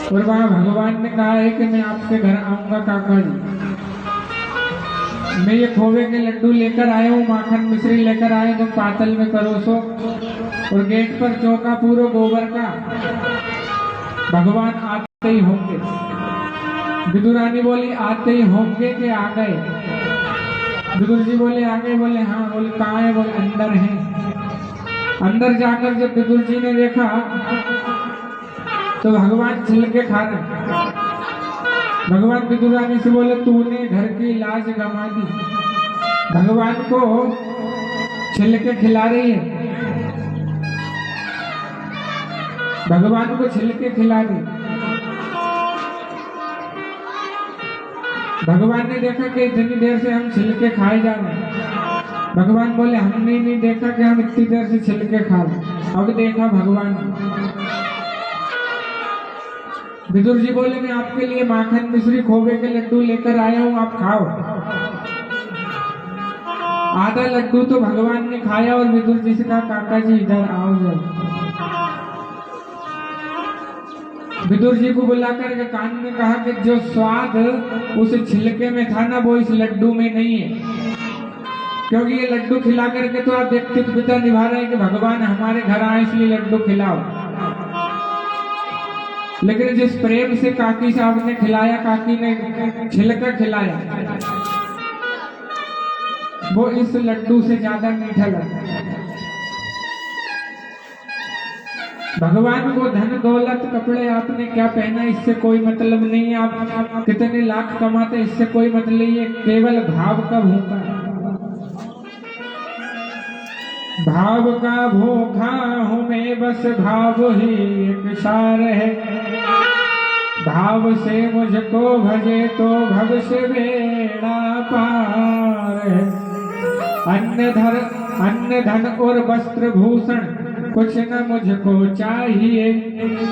और वहां भगवान ने कहा है कि मैं आपके घर आऊंगा काका जी, मैं ये खोवे के लड्डू लेकर आया हूँ, माखन मिश्री लेकर आए, तुम पातल में परोसो। और गेट पर चौका पूरो गोबर का, भगवान आते ही होंगे। विदुरानी बोली आते ही होंगे कि आ गए? विदुर जी बोले आ गए। बोले हाँ। बोले कहाँ है? बोले अंदर है। अंदर जाकर जब विदुर जी ने देखा तो भगवान छिलके खा रहे। भगवान विदुरानी से बोले तूने घर की लाज गंवा दी, भगवान को छिलके खिला रही है, भगवान को छिलके खिला दी। भगवान ने देखा कि इतनी देर से हम छिलके खाए जा रहे हैं। भगवान बोले हमने नहीं देखा कि हम इतनी देर से छिलके खा रहे। अब देखा भगवान। विदुर जी बोले मैं आपके लिए माखन मिश्री खोवे के लड्डू लेकर आया हूँ, आप खाओ। आधा लड्डू तो भगवान ने खाया और विदुर जी से कहा काका जी इधर आओ जरा। विदुर जी को बुलाकर के कान में कहा कि जो स्वाद उस छिलके में था ना वो इस लड्डू में नहीं है, क्योंकि ये लड्डू खिला करके तो आप व्यक्तित्वता निभा रहे हैं कि भगवान हमारे घर आए इसलिए लड्डू खिलाओ, लेकिन जिस प्रेम से काकी साहब ने खिलाया, काकी ने छिलका खिलाया, वो इस लड्डू से ज्यादा मीठा लगा। भगवान को धन दौलत कपड़े आपने क्या पहना इससे कोई मतलब नहीं है, आप कितने लाख कमाते इससे कोई मतलब नहीं है, केवल भाव का भूखा है। भाव का भूखा हूँ मैं, बस भाव ही एक सार है, भाव से मुझको भजे तो भव से बेड़ा पार है। अन्न धन और वस्त्र भूषण कुछ न मुझको चाहिए,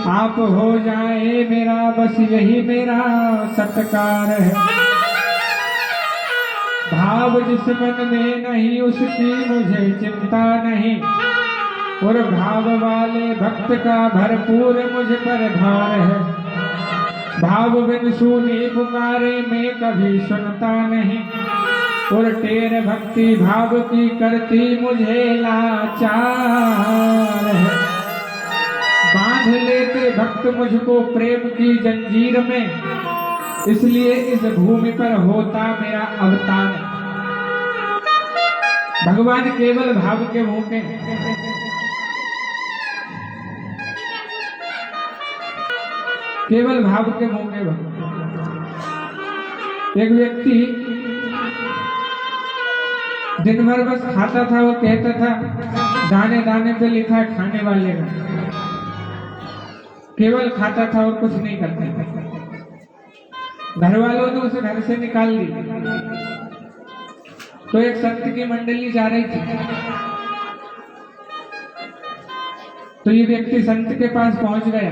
आप हो जाए मेरा बस यही मेरा सत्कार है। भाव जिस मन में नहीं उसकी मुझे चिंता नहीं, और भाव वाले भक्त का भरपूर मुझ पर भार है। भाव बिन सुनी पुकारे मैं कभी सुनता नहीं, और टेर भक्ति भाव की करती मुझे लाचार है। बांध लेते भक्त मुझको प्रेम की जंजीर में, इसलिए इस भूमि पर होता मेरा अवतार। भगवान केवल भाव के भूखे, केवल भाव के भूखे। एक व्यक्ति दिन भर बस खाता था, वो कहता था दाने दाने पे लिखा है खाने वाले का, केवल खाता था और कुछ नहीं करता था। घर वालों ने उसे घर से निकाल दी। तो एक संत की मंडली जा रही थी, तो ये व्यक्ति संत के पास पहुंच गया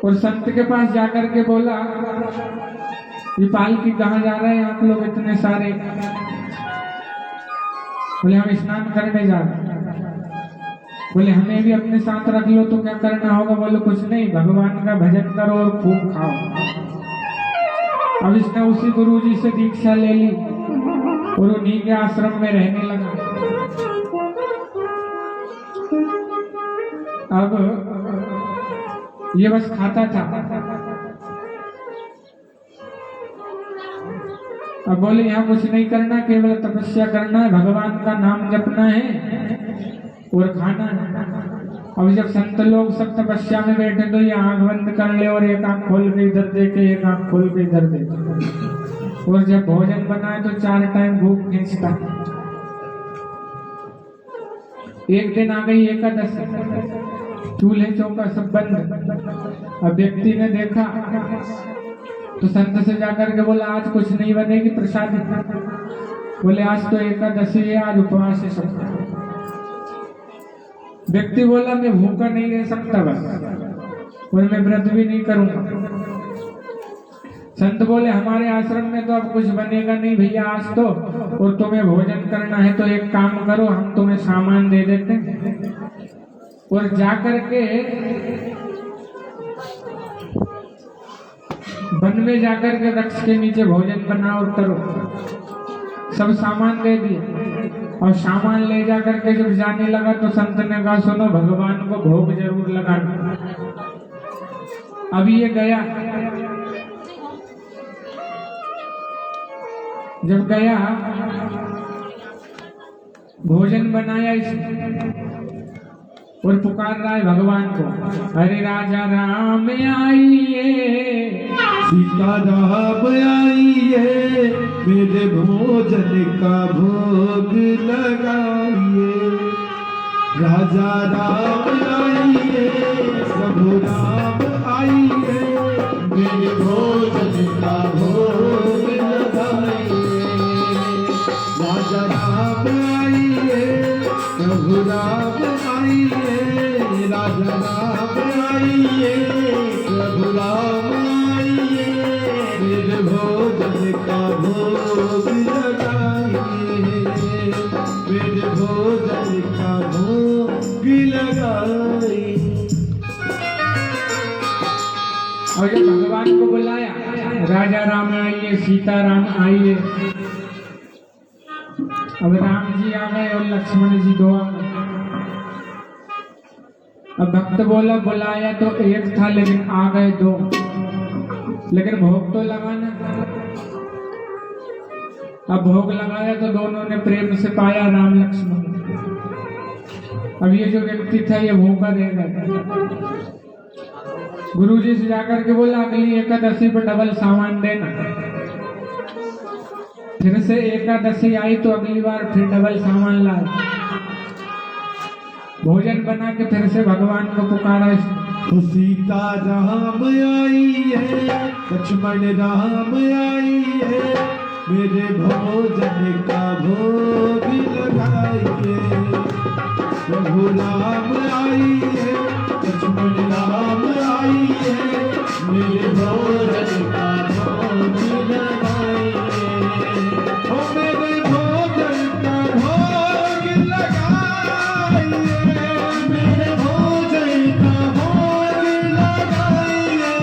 और संत के पास जाकर के बोला ये पालकी कहाँ जा रहे हैं आप लोग इतने सारे? बोले हम स्नान करने जा रहे हैं। बोले हमें भी अपने साथ रख लो। तो क्या करना होगा? बोले कुछ नहीं, भगवान का भजन करो और खूब खाओ। अब इसने उसी गुरुजी से दीक्षा ले ली और उन्हीं के आश्रम में रहने लगा। अब ये बस खाता था। अब बोले यहाँ कुछ नहीं करना, केवल तपस्या करना है, भगवान का नाम जपना है और खाना है। अब जब संत लोग सब तपस्या में बैठे तो ये आंख बंद कर ले और एक आंख खोल के इधर देखे, एक आंख खोल के इधर देखे। और जब भोजन बनाए तो 4 टाइम भूख खींचता। एक दिन आ गई एकादशी, चूल्हे चौका सब बंद। अब व्यक्ति ने देखा तो संत से जाकर के बोला आज कुछ नहीं बनेगी प्रसाद। बोले आज तो एकादशी है, आज उपवास है सबका। व्यक्ति बोला मैं भूखा नहीं रह सकता बस, और मैं व्रत भी नहीं करूंगा। संत बोले हमारे आश्रम में तो अब कुछ बनेगा नहीं भैया आज तो, और तुम्हें भोजन करना है तो एक काम करो, हम तुम्हें सामान दे देते हैं, और जाकर के वन में जाकर के वृक्ष के नीचे भोजन बनाओ और करो। सब सामान दे दिए और सामान ले जाकर के जब जाने लगा तो संत ने कहा सुनो भगवान को भोग जरूर लगाना। अभी ये गया, जब गया भोजन बनाया इसने और पुकार रहा है भगवान को, अरे राजा राम आइए, सीता राम आइए, मेरे भोजन का भोग लगाइए। राजा राम आइए, प्रभु राम आइए, मेरे भोजन का भोग लगाइए। राजा राम आइए, प्रभु राम आइए, राजा राम आइए, प्रभु राम आइए, मेरे भोजन का भोग लगाइए, मेरे भोजन का भोग लगाइए। और जब भगवान को बुलाया, राजा राम आइए, सीता राम आइए, अब राम जी आ गए और लक्ष्मण जी दो आ गए। अब भक्त बोला बुलाया तो एक था लेकिन आ गए दो, लेकिन भोग तो लगाना। अब भोग लगाया तो दोनों ने प्रेम से पाया राम लक्ष्मण। अब ये जो व्यक्ति था ये भूखा रह गया। गुरु जी से जाकर के बोला अगली एकादशी पर डबल सामान देना। फिर से एकादशी आई तो अगली बार फिर डबल सामान लाए। भोजन बना के फिर से भगवान को पुकारा। तो सीता राम आई है, लक्ष्मण राम आई है, मेरे भोजन का भोग लगाइए। प्रभु राम आई है, लक्ष्मण राम आई है, मेरे भोजन का भोग लगाइए। ओ मेरे भोजन का भोग लगाइए, मेरे भोजन का भोग लगाइए।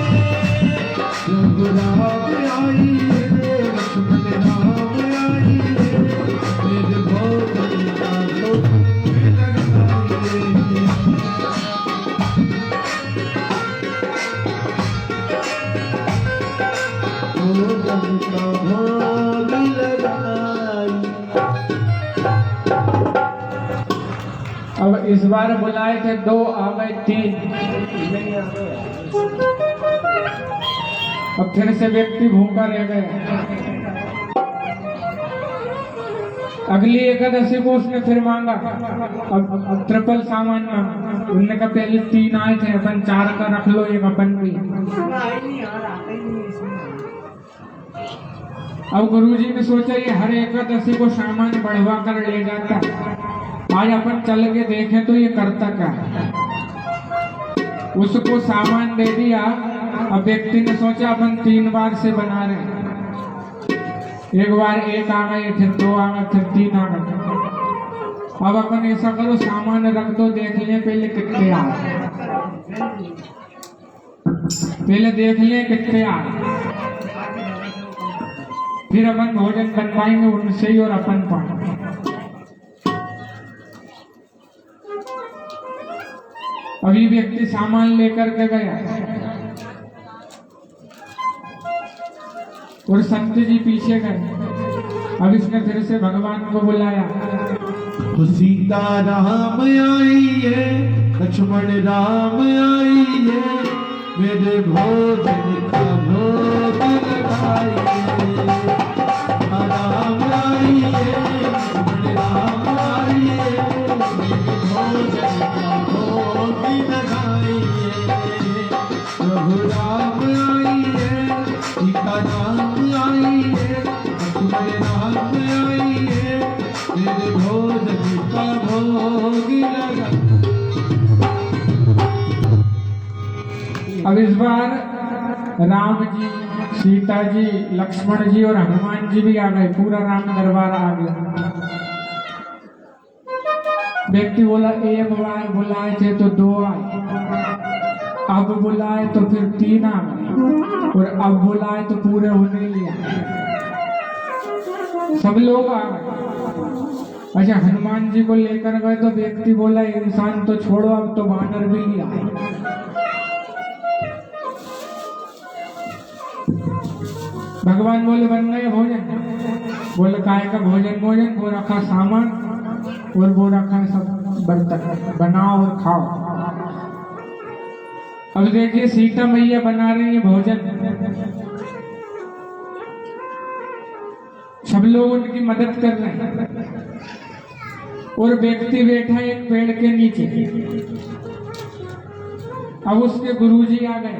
प्रभु राम आई है, लक्ष्मण राम आई है, मेरे भोजन का भोग लगाइए। भोजन का भोग लगाइए। अब इस बार बुलाए थे दो, आ गए तीन। अब फिर से व्यक्ति भूखा रह गया। अगली एकादशी को उसने फिर मांगा, अब ट्रिपल सामान मांगा। उनने कहा पहले तीन आए थे, अपन चार का रख लो, एक अपन भी। अब गुरुजी ने सोचा ये हर एकादशी को सामान बढ़वा कर ले जाता, आज अपन चल के देखें तो ये करता क्या है। उसको सामान दे दिया। अब व्यक्ति ने सोचा अपन 3 बार से बना रहे हैं, एक बार एक आ गए, फिर 2 आ गए, फिर 3 आ गए। अब अपन ऐसा करो सामान रख दो, देख लें पहले कितने आ रहे, पहले देख लें कितने आ रहे, फिर अपन भोजन बनवाएंगे उनसे ही और अपन पाएंगे। अभी व्यक्ति सामान लेकर के गया और संत जी पीछे गए। अब इसने फिर से भगवान को बुलाया। तो सीता राम आई है, लक्ष्मण राम आई है, मेरे भोजन का भोग लगाइए। राम आई है, लक्ष्मण राम आई है, मेरे भोजन का भोग लगाइए। प्रभु राम आई है, सीता राम आई है, लक्ष्मण राम आई है, मेरे भोजन का भोग लगा। अब इस बार राम जी, सीता जी, लक्ष्मण जी और हनुमान जी भी आ गए। पूरा राम दरबार आ गया। व्यक्ति बोला एक बार बुलाए थे तो 2 आए, अब बुलाए तो फिर 3 आ गए, और अब बुलाए तो पूरे होने लिया, सब लोग आ गए। अच्छा, हनुमान जी को लेकर गए तो व्यक्ति बोला इंसान तो छोड़ो, अब तो वानर भी लिया। भगवान बोले बन गए भोजन? बोले काय का भोजन? भोजन वो रखा सामान और वो रखा सब बर्तन, बनाओ और खाओ। अब देखिए सीता मैया बना रही है भोजन, सब लोग उनकी मदद कर रहे हैं, और व्यक्ति बैठा है एक पेड़ के नीचे। अब उसके गुरुजी आ गए।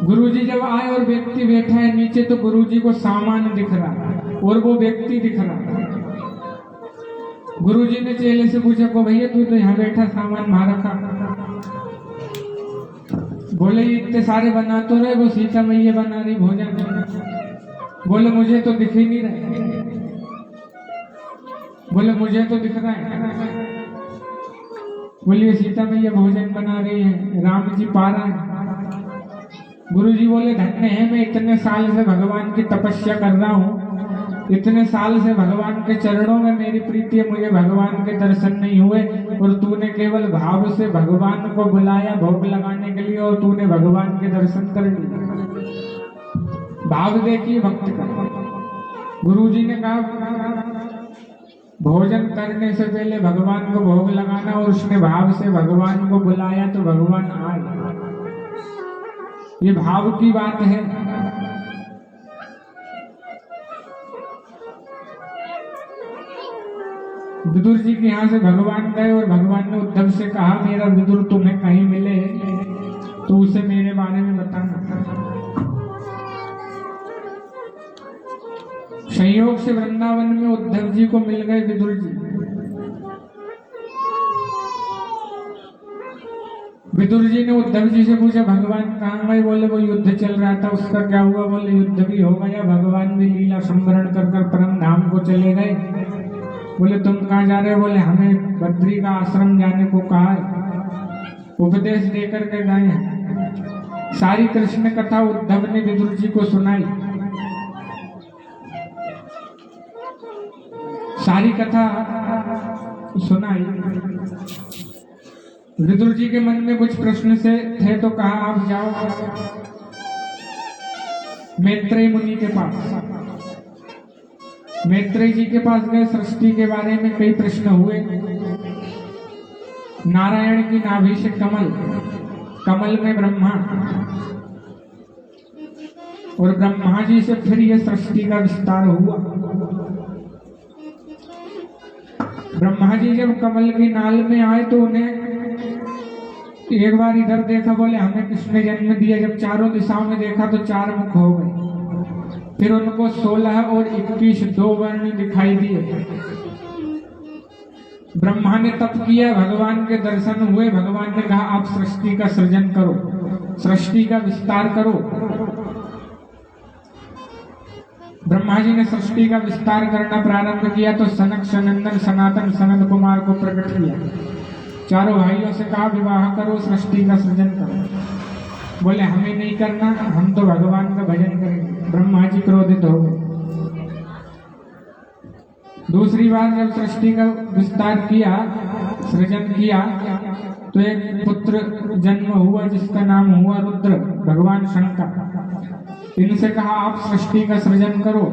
गुरुजी जब आए और व्यक्ति बैठा है नीचे, तो गुरुजी को सामान दिख रहा है और वो व्यक्ति दिख रहा है। गुरुजी ने चेले से पूछा को भैया तू तो यहाँ बैठा, सामान वहां रखा? बोले इतने सारे बना तो रहे, वो सीता मैया बना रही भोजन। बोले मुझे तो दिख ही नहीं रहे। बोले मुझे तो दिख रहा है। बोलिए सीता मैया भोजन बना रही है, राम जी पा रहा है। गुरुजी बोले धन्य है, मैं इतने साल से भगवान की तपस्या कर रहा हूँ, इतने साल से भगवान के चरणों में मेरी प्रीति है, मुझे भगवान के दर्शन नहीं हुए, और तूने केवल भाव से भगवान को बुलाया भोग लगाने के लिए, और तूने भगवान के दर्शन कर लिए। भाव देखिए भक्त का। गुरुजी ने कहा भोजन करने से पहले भगवान को भोग लगाना, और उसने भाव से भगवान को बुलाया तो भगवान आए। ये भाव की बात है। विदुर जी के यहाँ से भगवान गए और भगवान ने उद्धव से कहा मेरा विदुर तुम्हें कहीं मिले तो उसे मेरे बारे में बताना। संयोग से वृंदावन में उद्धव जी को मिल गए विदुर जी। विदुर जी ने उद्धव जी से पूछा भगवान कहाँ गए? बोले वो युद्ध चल रहा था, उसका क्या हुआ? बोले युद्ध भी हो गया, भगवान भी लीला संवरण कर कर परम धाम को चले गए। बोले तुम कहाँ जा रहे हो? बोले हमें बद्री का आश्रम जाने को कहा है, उपदेश देकर के गए हैं। सारी कृष्ण कथा उद्धव ने विदुर जी को सुनाई। सारी कथा सुनाई। विदुर जी के मन में कुछ प्रश्न से थे तो कहा आप जाओ मैत्रेय मुनि के पास। मैत्रेय जी के पास गए। सृष्टि के बारे में कई प्रश्न हुए। नारायण की नाभि से कमल, कमल में ब्रह्मा, और ब्रह्मा जी से फिर यह सृष्टि का विस्तार हुआ। ब्रह्मा जी जब कमल की नाल में आए तो उन्हें एक बार इधर देखा, बोले हमें किसने जन्म दिया? जब चारों दिशाओं में देखा तो 4 मुख हो गए। फिर उनको 16 और 21 2 वर्ण दिखाई दिए। ब्रह्मा ने तप किया, भगवान के दर्शन हुए। भगवान ने कहा आप सृष्टि का सृजन करो, सृष्टि का विस्तार करो। ब्रह्मा जी ने सृष्टि का विस्तार करना प्रारंभ किया तो सनक, सनंदन, सनातन, सनंद कुमार को प्रकट किया। चारों भाइयों से कहा विवाह करो, सृष्टि का सृजन करो। बोले हमें नहीं करना, हम तो भगवान का भजन करेंगे। ब्रह्मा जी क्रोधित हो गए। दूसरी बार जब सृष्टि का विस्तार किया, सृजन किया, तो एक पुत्र जन्म हुआ जिसका नाम हुआ रुद्र, भगवान शंकर। इनसे कहा आप सृष्टि का सृजन करो।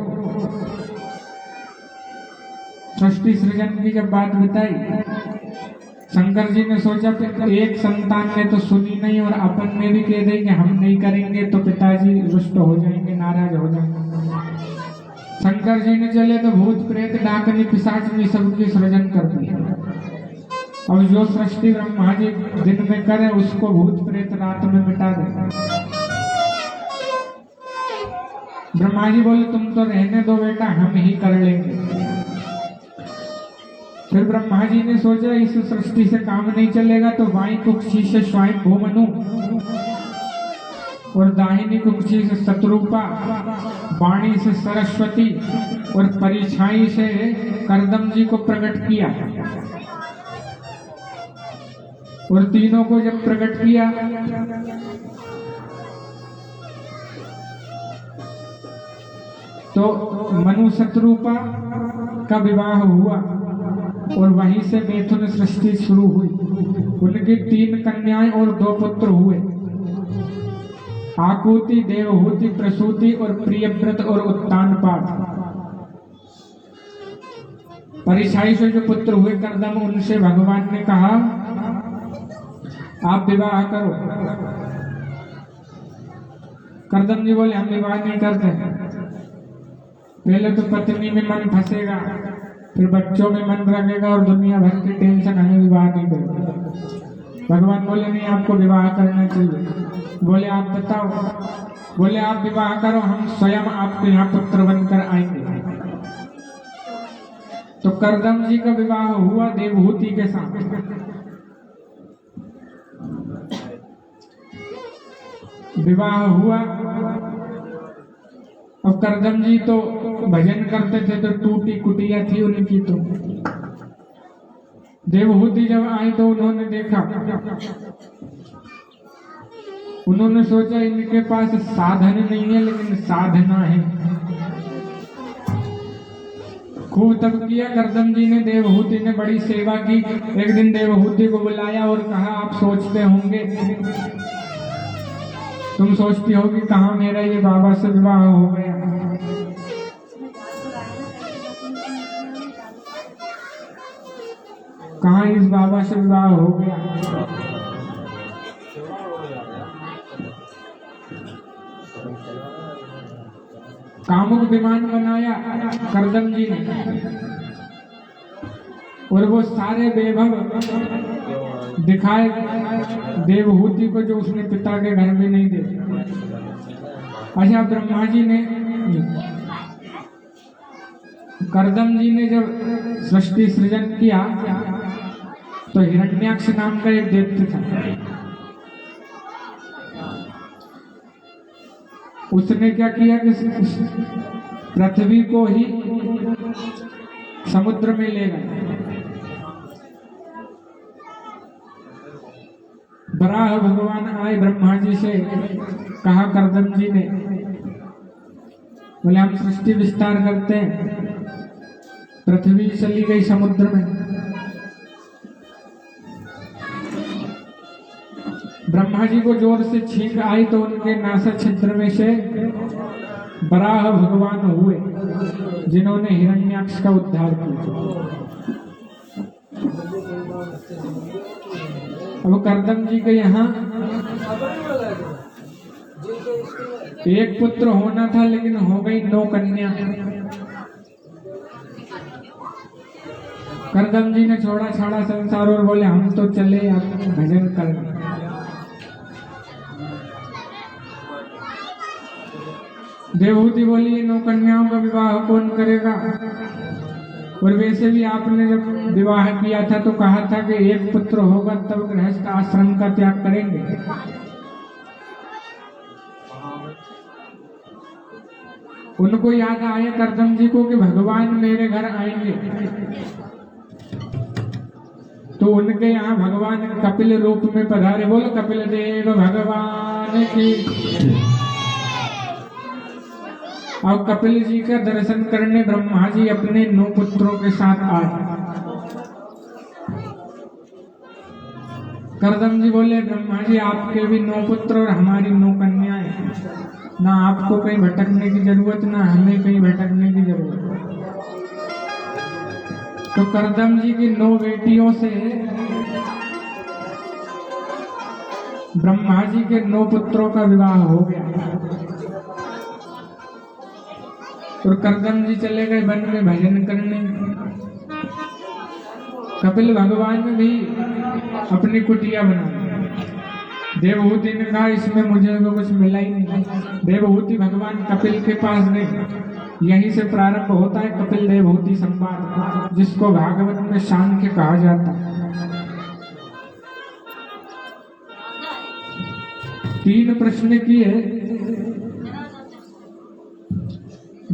सृष्टि सृजन की जब बात बताई, शंकर जी ने सोचा कि एक संतान ने तो सुनी नहीं और अपन ने भी कह देंगे हम नहीं करेंगे तो पिताजी रुष्ट हो जाएंगे, नाराज हो जाएंगे। शंकर जी ने चले तो भूत प्रेत डाकनी पिशाचनी सबकी सृजन कर दिया। अब जो सृष्टि ब्रह्मा जी दिन में करे उसको भूत प्रेत रात में मिटा दे। ब्रह्मा जी बोले तुम तो रहने दो बेटा, हम ही कर लेंगे। फिर ब्रह्मा जी ने सोचा इस सृष्टि से काम नहीं चलेगा तो वाई कुक्षी से स्वयं भूमनु, और दाहिनी कुक्षी से शत्रुपा, वाणी से सरस्वती और परिछाई से करदम जी को प्रकट किया। और तीनों को जब प्रकट किया तो मनु शत्रुपा का विवाह हुआ और वहीं से मैथुन सृष्टि शुरू हुई। उनकी 3 कन्याएं और 2 पुत्र हुए, आकुति, देवहूति, प्रसूति और प्रियव्रत और उत्तानपाद। परिछाई से जो पुत्र हुए करदम, उनसे भगवान ने कहा आप विवाह करो। करदम जी बोले हम विवाह नहीं करते, पहले तो पत्नी में मन फंसेगा, फिर बच्चों में मन लगेगा और दुनिया भर की टेंशन, हमें विवाह नहीं करेगा। भगवान बोले नहीं, आपको विवाह करना चाहिए। बोले आप बताओ। बोले आप विवाह करो, हम स्वयं आपके यहाँ पुत्र बनकर आएंगे। तो करदम जी का विवाह हुआ देवहूति के साथ। विवाह हुआ। अब करदम जी तो भजन करते थे, तो टूटी कुटिया थी उनकी। तो देवहूति जब आई तो उन्होंने देखा, उन्होंने सोचा इनके पास साधन नहीं है लेकिन साधना है। खूब तप किया करदम जी ने, देवहूति ने बड़ी सेवा की। एक दिन देवहूति को बुलाया और कहा आप सोचते होंगे, तुम सोचती होगी कहाँ मेरा ये बाबा से विवाह हो गया। कहाँ इस बाबा से विवाह हो गया। कामुक विमान बनाया करदम जी ने और वो सारे वैभव दिखाए देवहूति को, जो उसने पिता के घर में नहीं दे। अच्छा, ब्रह्मा जी ने, करदम जी ने जब सृष्टि सृजन किया तो हिरण्याक्ष नाम का एक दैत्य था। उसने क्या किया कि पृथ्वी को ही समुद्र में ले गया। वराह भगवान आए ब्रह्मा जी से, कहा करदम जी ने, बोले हम सृष्टि विस्तार करते हैं, पृथ्वी चली गई समुद्र में। ब्रह्मा जी को जोर से छींक आई तो उनके नासा छिद्र में से वराह भगवान हुए, जिन्होंने हिरण्याक्ष का उद्धार किया। अब करदम जी के यहाँ एक पुत्र होना था लेकिन हो गई 9 कन्या। करदम जी ने छोड़ा छाड़ा संसार और बोले हम तो चले अब भजन करने। देवहूति बोली ये 9 कन्याओं का विवाह कौन करेगा। और वैसे भी आपने जब विवाह किया था तो कहा था कि एक पुत्र होगा तब गृहस्थ आश्रम का त्याग करेंगे। उनको याद आया करदम जी को कि भगवान मेरे घर आएंगे, तो उनके यहाँ भगवान कपिल रूप में पधारे। बोलो कपिल देव भगवान की। और कपिल जी का दर्शन करने ब्रह्मा जी अपने 9 पुत्रों के साथ आए। करदम जी बोले ब्रह्मा जी आपके भी 9 पुत्र और हमारी 9 कन्याएं, ना आपको कहीं भटकने की जरूरत, ना हमें कहीं भटकने की जरूरत। तो करदम जी की 9 बेटियों से ब्रह्मा जी के 9 पुत्रों का विवाह हो गया। और करदम जी चले गए वन में भजन करने। कपिल भगवान ने भी अपनी कुटिया बना। देवहूति ने कहा इसमें मुझे तो कुछ मिला ही नहीं। देवहूति भगवान कपिल के पास नहीं, यहीं से प्रारंभ होता है कपिल देवहूति संवाद, जिसको भागवत में सांख्य कहा जाता है। 3 प्रश्न किए।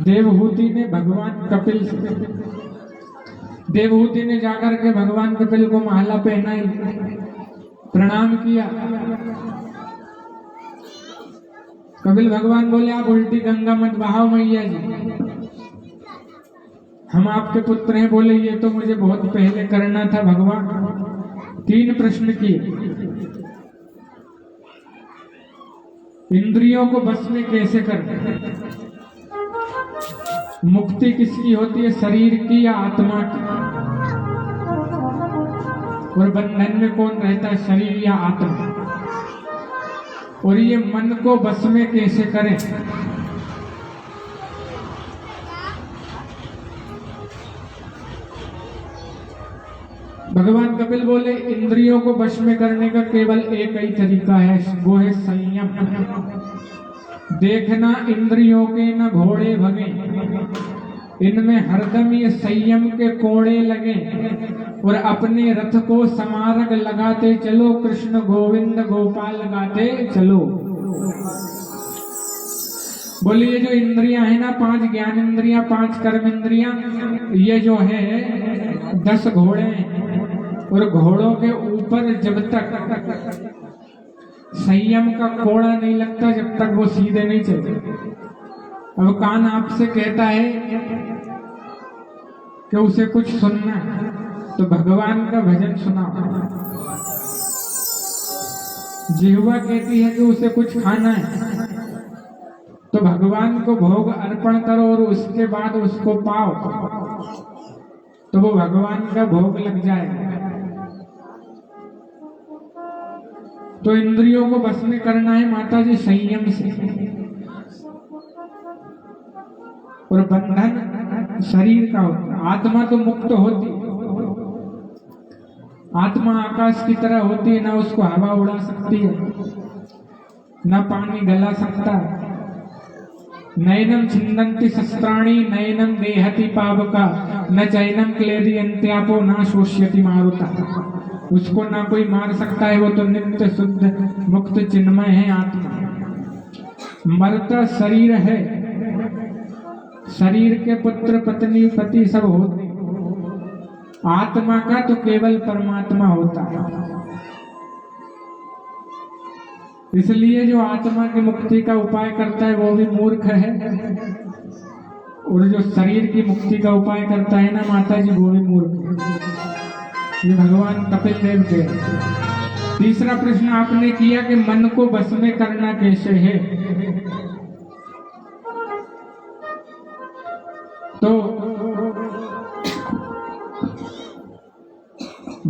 देवहूति ने भगवान कपिल से, देवहूति ने जाकर के भगवान कपिल को माला पहनाई, प्रणाम किया। कपिल भगवान बोले आप उल्टी गंगा मत बहाओ मैया जी, हम आपके पुत्र हैं। बोले ये तो मुझे बहुत पहले करना था भगवान। 3 प्रश्न किए। इंद्रियों को बस में कैसे करना? मुक्ति किसकी होती है, शरीर की या आत्मा की? और बंधन में कौन रहता है, शरीर या आत्मा? और ये मन को बस में कैसे करें? भगवान कपिल बोले इंद्रियों को वश में करने का केवल एक ही तरीका है, वो है संयम। देखना इंद्रियों के न घोड़े भगे, इनमें हरदम ये संयम के कोड़े लगे। और अपने रथ को समारग लगाते चलो, कृष्ण गोविंद गोपाल गाते चलो। बोले ये जो इंद्रियां है ना, 5 ज्ञान इंद्रियां, 5 कर्म इंद्रियां, ये जो है 10 घोड़े हैं। और घोड़ों के ऊपर जब तक संयम का कोड़ा नहीं लगता, जब तक वो सीधे नहीं चलते। अब कान आपसे कहता है कि उसे कुछ सुनना है, तो भगवान का भजन सुनाओ। जिह्वा कहती है कि उसे कुछ खाना है, तो भगवान को भोग अर्पण करो और उसके बाद उसको पाओ, तो वो भगवान का भोग लग जाएगा। तो इंद्रियों को बस में करना है माता जी संयम से। और बंधन शरीर का होता है, आत्मा तो मुक्त होती। आत्मा आकाश की तरह होती है, ना उसको हवा उड़ा सकती है, ना पानी गला सकता है। नैनम छिन्दन्ति शस्त्राणि, नैनम देहति पावका, न चैनम क्लेदि अंत्यापो, ना शोष्यति मारुता। उसको ना कोई मार सकता है, वो तो नित्य शुद्ध मुक्त चिन्मय है आत्मा। मरता शरीर है, शरीर के पुत्र पत्नी पति सब होते, आत्मा का तो केवल परमात्मा होता है। इसलिए जो आत्मा की मुक्ति का उपाय करता है वो भी मूर्ख है, और जो शरीर की मुक्ति का उपाय करता है ना माता जी, वो भी मूर्ख है। ये भगवान कपिल देव के। तीसरा प्रश्न आपने किया कि मन को बस में करना कैसे है। तो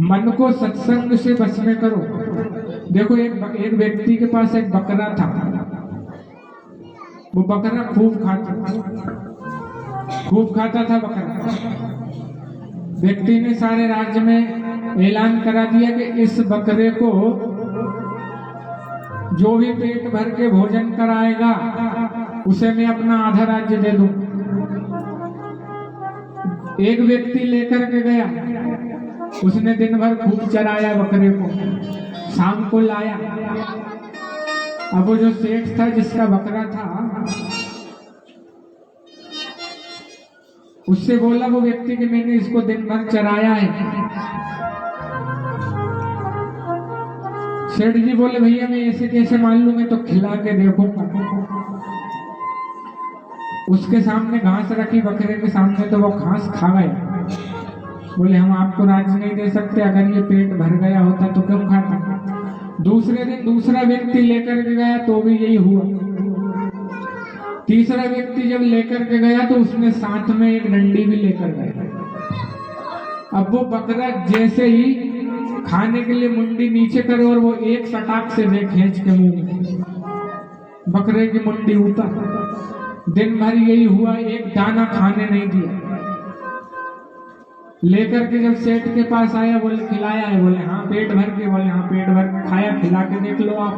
मन को सत्संग से बस में करो। देखो एक व्यक्ति के पास एक बकरा था, वो बकरा खूब खाता था बकरा। व्यक्ति ने सारे राज्य में ऐलान करा दिया कि इस बकरे को जो भी पेट भर के भोजन कराएगा उसे मैं अपना आधा राज्य दे दूं। एक व्यक्ति लेकर के गया, उसने दिन भर खूब चराया बकरे को, शाम को लाया। अब वो जो सेठ था जिसका बकरा था, उससे बोला वो व्यक्ति कि मैंने इसको दिन भर चराया है। सेठ जी बोले भैया मैं ऐसे कैसे मान लूं, मैं तो खिला के देखूंगा। उसके सामने घास रखी बकरे के सामने, तो वो घास खा गया। बोले हम आपको राज्य नहीं दे सकते, अगर ये पेट भर गया होता तो क्यों खाता। दूसरे दिन दूसरा व्यक्ति लेकर के गया तो भी यही हुआ। तीसरा व्यक्ति जब लेकर के गया तो उसने साथ में एक डंडी भी लेकर गया। अब वो बकरा जैसे ही खाने के लिए मुंडी नीचे करे और वो एक सटाक से दे खींच के मुंह में, बकरे की मुंडी ऊपर। दिन भर यही हुआ, एक दाना खाने नहीं दिया। लेकर के जब सेठ के पास आया, बोले खिलाया है, बोले हाँ पेट भर के, बोले हाँ पेट भर के खाया, खिला के देख लो आप।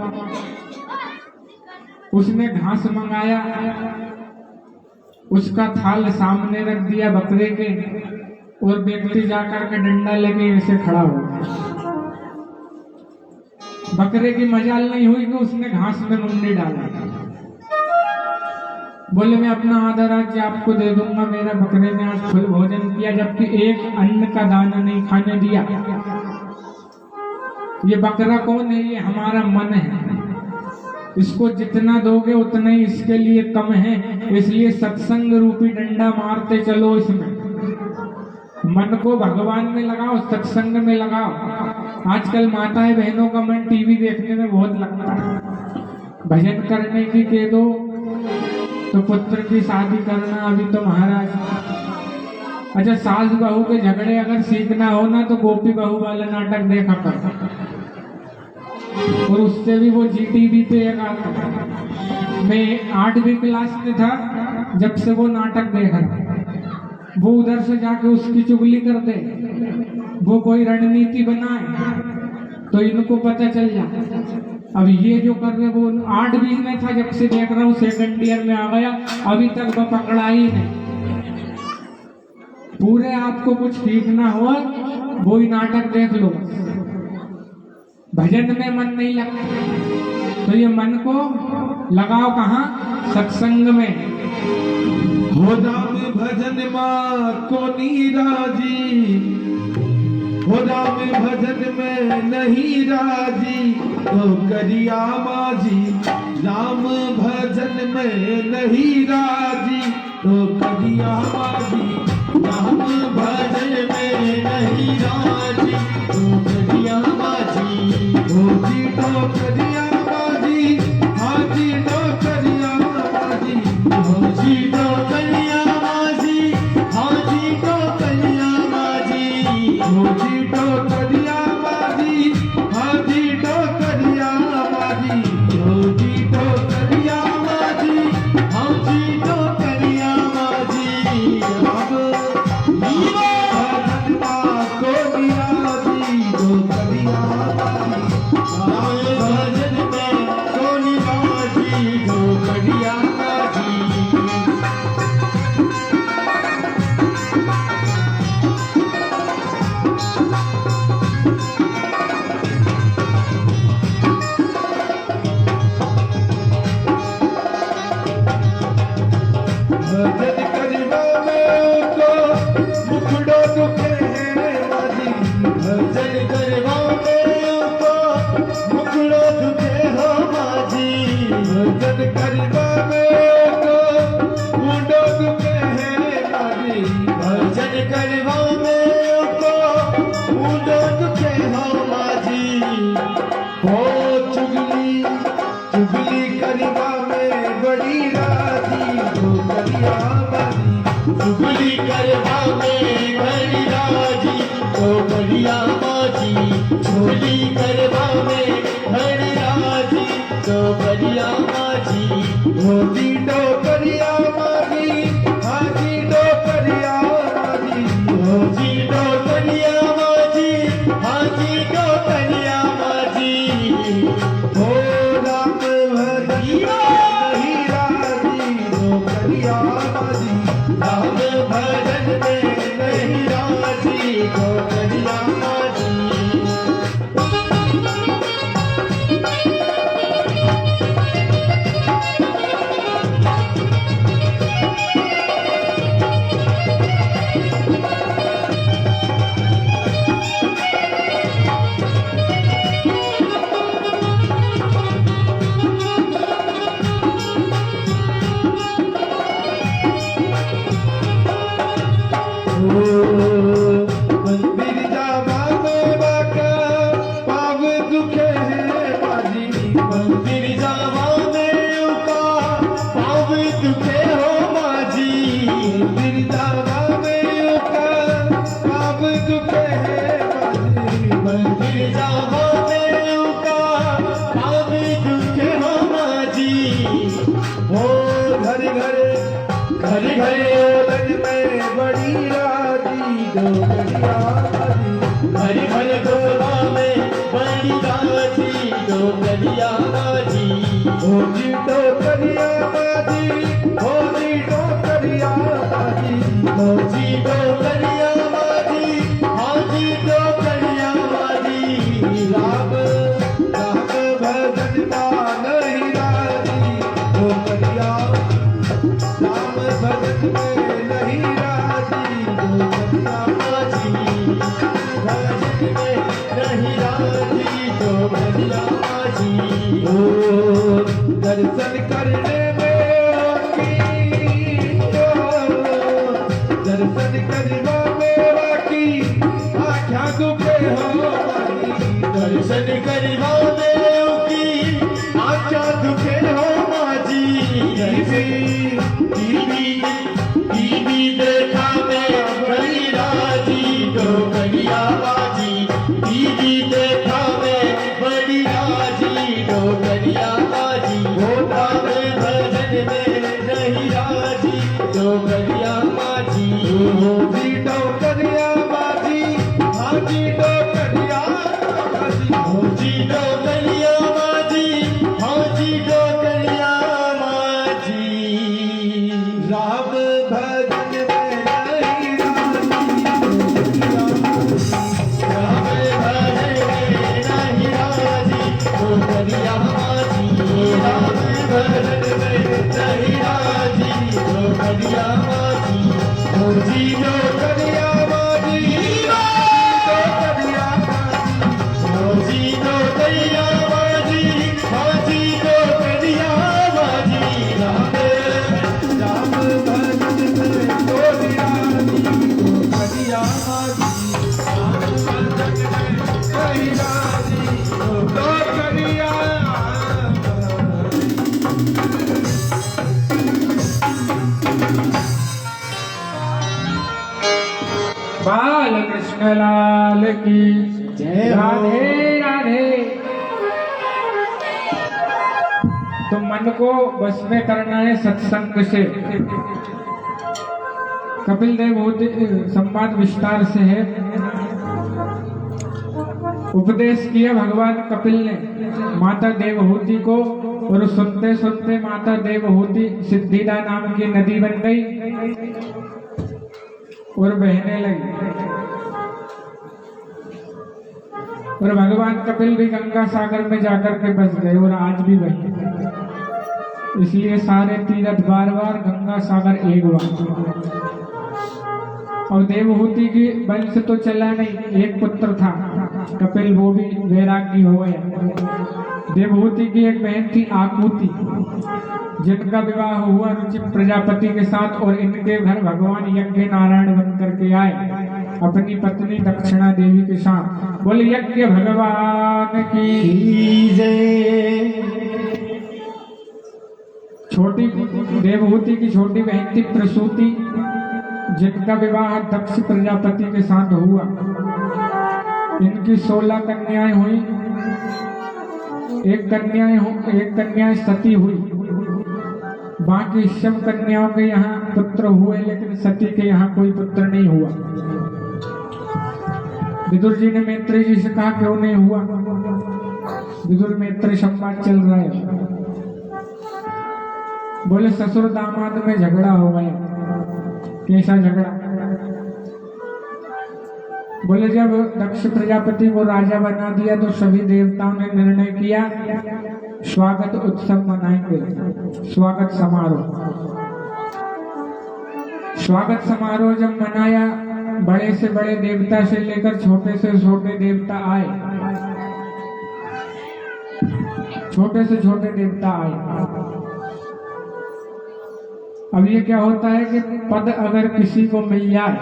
उसने घास मंगाया, उसका थाल सामने रख दिया बकरे के, और व्यक्ति जाकर के डंडा लेके ऐसे खड़ा हो गया। बकरे की मजाल नहीं हुई कि उसने घास में मुंडी डाला। बोले मैं अपना आधा राज्य आपको दे दूंगा, मेरा बकरे ने आज फुल भोजन किया, जबकि एक अन्न का दाना नहीं खाने दिया। ये बकरा कौन है? ये हमारा मन है। इसको जितना दोगे उतना ही इसके लिए कम है। इसलिए सत्संग रूपी डंडा मारते चलो। इसमें मन को भगवान में लगाओ, सत्संग में लगाओ। आजकल माताएं बहनों का मन टीवी देखने में बहुत लगता है। भजन करने की कह दो तो पुत्र की शादी करना अभी तो महाराज। अच्छा, सास बहू के झगड़े अगर सीखना हो ना तो गोपी बहू वाला नाटक देखा कर, और उससे भी वो जीटीवी पे एक आता। मैं 8वीं क्लास में था जब से वो नाटक देख रहा। वो उधर से जाके उसकी चुगली कर दे, वो कोई रणनीति बनाए तो इनको पता चल जाए। अब ये जो कर रहे वो 8वीं में था जब से देख रहा हूँ, सेकंड ईयर में आ गया, अभी तक वो पकड़ा ही नहीं। पूरे आपको कुछ ठीक ना हो वो ही नाटक देख लो। भजन में मन नहीं लगता तो ये मन को लगाओ कहाँ? सत्संग में। हो राम भजन माँ को नीराजी, हो राम भजन में नहीं राजी तो करिया माजी। राम भजन में नहीं राजी तो करिया माजी। राम भजन में नहीं राजी तो करिया माजी। जी तो करिया माजी, हाँ जी तो करिया माजी। जी तो करिया माजी, हाँ जी तो करिया माजी। जी तो करिया माजी, हाँ जी तो करिया माजी। जी तो करिया माजी, हाँ जी तो करिया माजी। चुगली करवा में बड़ी राजी तो बढ़िया माजी। चुगली करवा में बड़ी राजी तो बढ़िया माजी। धोती तो करिया माजी, हाजी तो करिया माजी। धोती तो करिया माजी, हाजी तो करिया माजी। हो राम भजन नहीं राजी तो करिया माजी। राम भजन में नहीं राजी तो करिया माजी। मंदिर जावा में बाका पाव दुखे है बाजी। मंदिर जावा में उका पाव दुखे हो बाजी। मंदिर जावा में उका पाव दुखे है बाजी। मंदिर जावा में उका पाव दुखे हो बाजी। हो घर घरे घर घरे ओलग में बड़ी राजी दो करिया माजी। हरि हर गोवा में बड़ी राजी दो करिया माजी। हो जी तो करिया माजी, हो जी तो करिया माजी। हो जी तो करिया माजी, हाँ जी तो करिया माजी। राम राम भोजन करवा दे की आचा दुखे हो माजी टीवी देखा में बड़ी राजी डोगरिया बाजी टीवी देखा में बड़ी राजी डोगरिया बाजी होता में भजन में नहीं राजी डोगरिया बाजी होजी डोगरिया बाजी हाजी डोगरिया बाजी होजी डोगरिया बाजी हाजी डोगरिया बाजी राम भजन में नहीं राजी राम भजन में नहीं राजी डोगरिया बाजी राम भजन में नहीं राजी डोगरिया बाजी होजी डोगरिया बाजी डोगरिया बाजी होजी डोगरिया बाजी हाजी डोगरिया बाजी राम भजन में डोगरिया डोगरिया बाजी राम भजन में नहीं राजी डोगरिया बाल कृष्ण लाल की जय हो। राधे राधे। तो मन को बस में करना है सत्संग से। कपिल देव बहुत संवाद विस्तार से है। उपदेश किया भगवान कपिल ने माता देवहूति को, और सुनते सुनते माता देवहूति सिद्धिदा नाम की नदी बन गई और बहने लगी। और भगवान कपिल भी गंगा सागर में जाकर के बस गए और आज भी वही। इसलिए सारे तीर्थ बार बार गंगा सागर एक बार। और देवहूति की वंश तो चला नहीं, एक पुत्र था कपिल, वो भी वैरागी हो गया। देवहूति की एक बहन थी आकुति, जिनका विवाह हुआ रुचि प्रजापति के साथ, और इनके घर भगवान यज्ञ नारायण बन करके आए अपनी पत्नी दक्षिणा देवी के साथ। बोले यज्ञ भगवान की जय। छोटी देवहूति की छोटी बहन थी प्रसूति, जिनका विवाह दक्ष प्रजापति के साथ हुआ। इनकी 16 कन्याएं हुई। एक कन्या सती हुई, बाकी सब कन्याओं के यहाँ पुत्र हुए, लेकिन सती के यहाँ कोई पुत्र नहीं हुआ। विदुर जी ने मैत्री जी से कहा क्यों नहीं हुआ। विदुर मैत्री संवाद चल रहा है। बोले ससुर दामाद में झगड़ा हो गया। कैसा झगड़ा। बोले जब दक्ष प्रजापति को राजा बना दिया तो सभी देवताओं ने निर्णय किया स्वागत उत्सव मनाएंगे, स्वागत समारोह। स्वागत समारोह जब मनाया, बड़े से बड़े देवता से लेकर छोटे से छोटे देवता आए। छोटे से छोटे देवता आए। अब ये क्या होता है कि पद अगर किसी को मिल जाए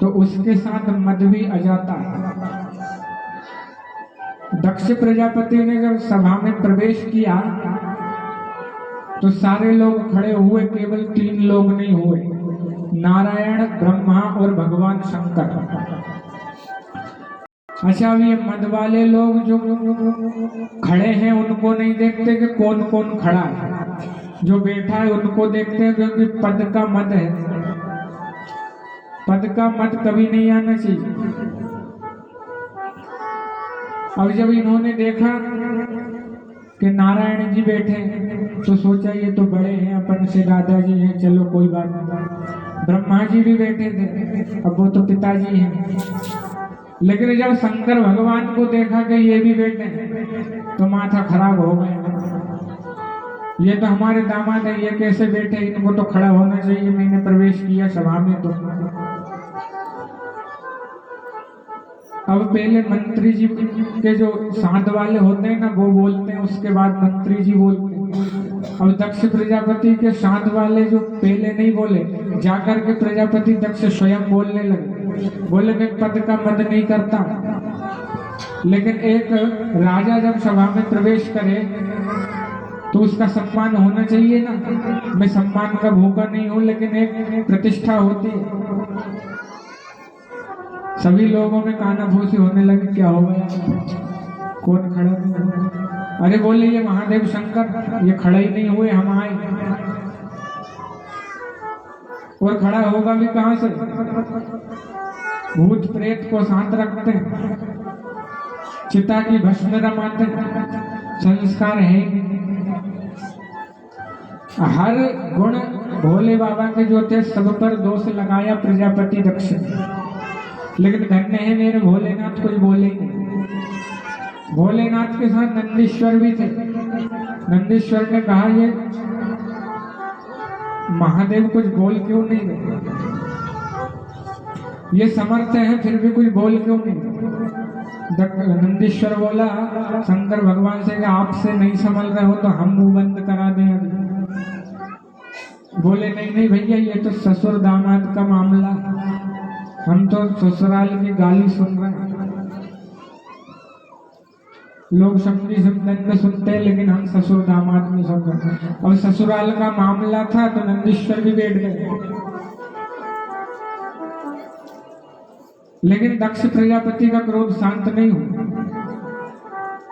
तो उसके साथ मद भी आ जाता है। दक्ष प्रजापति ने जब सभा में प्रवेश किया तो सारे लोग खड़े हुए, केवल 3 लोग नहीं हुए, नारायण, ब्रह्मा और भगवान शंकर। अच्छा, अब ये मद वाले लोग जो खड़े हैं उनको नहीं देखते कि कौन कौन खड़ा है। जो बैठा है उनको देखते हैं, क्योंकि पद का मद है। पद का मद कभी नहीं आना चाहिए। अब जब इन्होंने देखा कि नारायण जी बैठे तो सोचा ये तो बड़े हैं, अपन से दादाजी हैं, चलो कोई बात नहीं। ब्रह्मा जी भी बैठे थे, अब वो तो पिताजी हैं। लेकिन जब शंकर भगवान को देखा कि ये भी बैठे तो माथा खराब हो गया। ये तो हमारे दामाद है, ये कैसे बैठे, इनको तो खड़ा होना चाहिए। मैंने प्रवेश किया सभा में तो। अब पहले मंत्री जी के जो साथ वाले होते हैं ना वो बोलते हैं, उसके बाद मंत्री जी बोलते हैं। अब दक्ष प्रजापति के साथ वाले जो पहले नहीं बोले, जाकर के प्रजापति दक्ष स्वयं बोलने लगे। बोले मैं पद का मद नहीं करता, लेकिन एक राजा जब सभा में प्रवेश करे तो उसका सम्मान होना चाहिए ना। मैं सम्मान का भूखा नहीं हूं, लेकिन एक प्रतिष्ठा होती है। सभी लोगों में कानाफूसी होने लगी, क्या हो गया, कौन खड़ा? अरे बोले ये महादेव शंकर, ये खड़ा ही नहीं हुए, हम आए। और खड़ा होगा भी कहां से? भूत प्रेत को साथ रखते, चिता की भस्म रमाते, संस्कार है। हर गुण भोले बाबा के जो थे सब पर दोष लगाया प्रजापति दक्ष, लेकिन धन्य है मेरे भोलेनाथ कुछ बोले नहीं। भोलेनाथ के साथ नंदीश्वर भी थे। नंदीश्वर ने कहा ये महादेव कुछ बोल क्यों नहीं रहे, ये समर्थ हैं फिर भी कुछ बोल क्यों नहीं? नंदीश्वर बोला शंकर भगवान से कि आपसे नहीं संभल रहे हो तो हम मुंह बंद करा दें अभी। बोले नहीं नहीं भैया, ये तो ससुर दामाद का मामला, हम तो ससुराल की गाली सुन रहे हैं। लोग समझी समझन सुनते हैं, लेकिन हम ससुर दामाद नहीं सुन रहे। अब ससुराल का मामला था तो नंदीश्वर भी बैठ गए। लेकिन दक्ष प्रजापति का क्रोध शांत नहीं हुआ।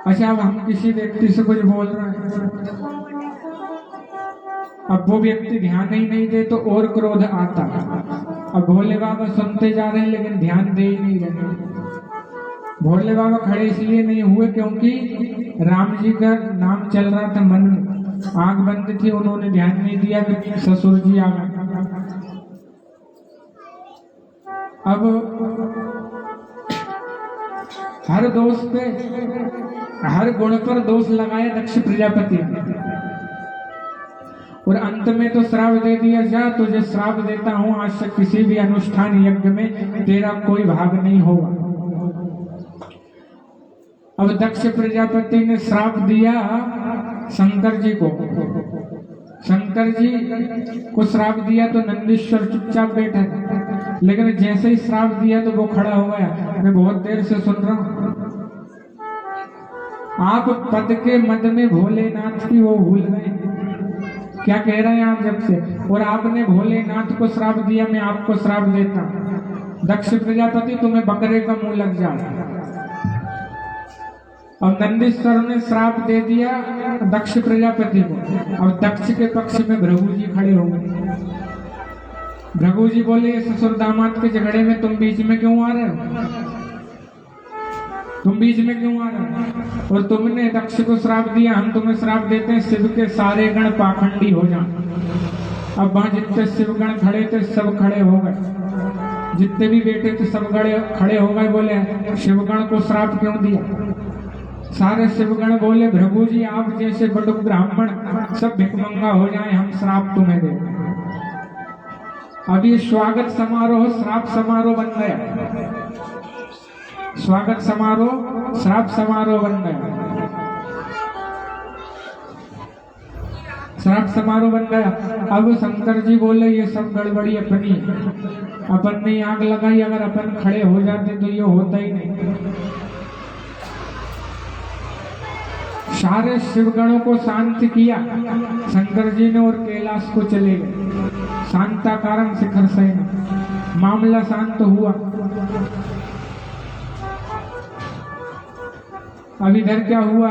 अच्छा, अब हम किसी व्यक्ति से कुछ बोल रहे हैं, अब वो व्यक्ति ध्यान ही नहीं दे तो और क्रोध आता। अब भोले बाबा सुनते जा रहे हैं लेकिन ध्यान दे ही नहीं रहे। भोले बाबा खड़े इसलिए नहीं हुए क्योंकि राम जी का नाम चल रहा था मन में, आंख बंद थी, उन्होंने ध्यान नहीं दिया कि ससुर जी आ गए। अब हर दोष पे, हर गुण पर दोष लगाया दक्ष प्रजापति ने, और अंत में तो श्राप दे दिया, जा तुझे श्राप देता हूं, आज से किसी भी अनुष्ठान यज्ञ में तेरा कोई भाग नहीं होगा। अब दक्ष प्रजापति ने श्राप दिया शंकर जी को। शंकर जी को श्राप दिया तो नंदीश्वर चुपचाप बैठा, लेकिन जैसे ही श्राप दिया तो वो खड़ा हो गया। मैं बहुत देर से सुन रहा हूं, आप पद के मद में भोलेनाथ की वो भूल गए, क्या कह रहे हैं आप जब से, और आपने भोलेनाथ को श्राप दिया, मैं आपको श्राप देता हूं। दक्ष प्रजापति तुम्हें बकरे का मुंह लग जाए। अब नंदीश्वर ने श्राप दे दिया दक्ष प्रजापति को। अब दक्ष के पक्ष में भृगु जी खड़े हो गए। भृगु जी बोले ससुर दामाद के झगड़े में तुम बीच में क्यों आ रहे हो, तुम बीच में क्यों आ रहे हो? और तुमने दक्ष को श्राप दिया, हम तुम्हें श्राप देते हैं शिव के सारे गण पाखंडी हो जाए। अब वहां जितने शिवगण खड़े थे सब खड़े हो गए, जितने भी बेटे थे सब खड़े हो गए। बोले शिवगण को श्राप क्यों दिया? सारे शिवगण बोले भृगु जी आप जैसे बड़ुक ब्राह्मण सब भिखमंगा हो जाए, हम श्राप तुम्हें दे। अब ये स्वागत समारोह श्राप समारोह बन गया। स्वागत समारोह श्राप समारोह बन गया। श्राप समारोह बन गया। अब शंकर जी बोले ये सब गड़बड़ी अपनी है, अपन ने आग लगाई, अगर अपन खड़े हो जाते तो ये होता ही नहीं। सारे शिवगणों को शांत किया शंकर जी ने और कैलाश को चले गए। शांताकारं शिखर सेन, मामला शांत हुआ। अब इधर क्या हुआ,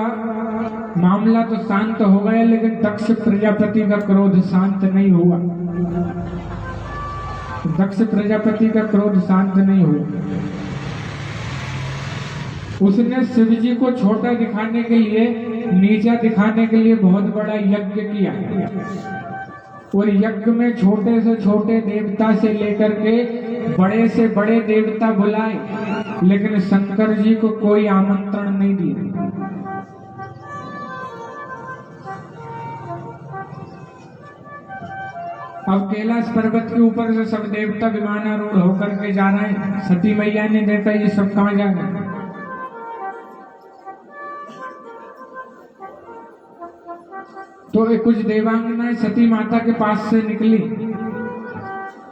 मामला तो शांत हो गया, लेकिन दक्ष प्रजापति का क्रोध शांत नहीं हुआ। दक्ष प्रजापति का क्रोध शांत नहीं हुआ। उसने शिव जी को छोटा दिखाने के लिए, नीचा दिखाने के लिए बहुत बड़ा यज्ञ किया, और यज्ञ में छोटे से छोटे देवता से लेकर के बड़े से बड़े देवता बुलाए, लेकिन शंकर जी को कोई आमंत्रण नहीं दिया। अब कैलाश पर्वत के ऊपर से सब देवता विमानारूढ़ होकर के जा रहे हैं। सती मैया ने देखा ये सब कहां जा रहे हैं। तो कुछ देवांगनाएं सती माता के पास से निकली,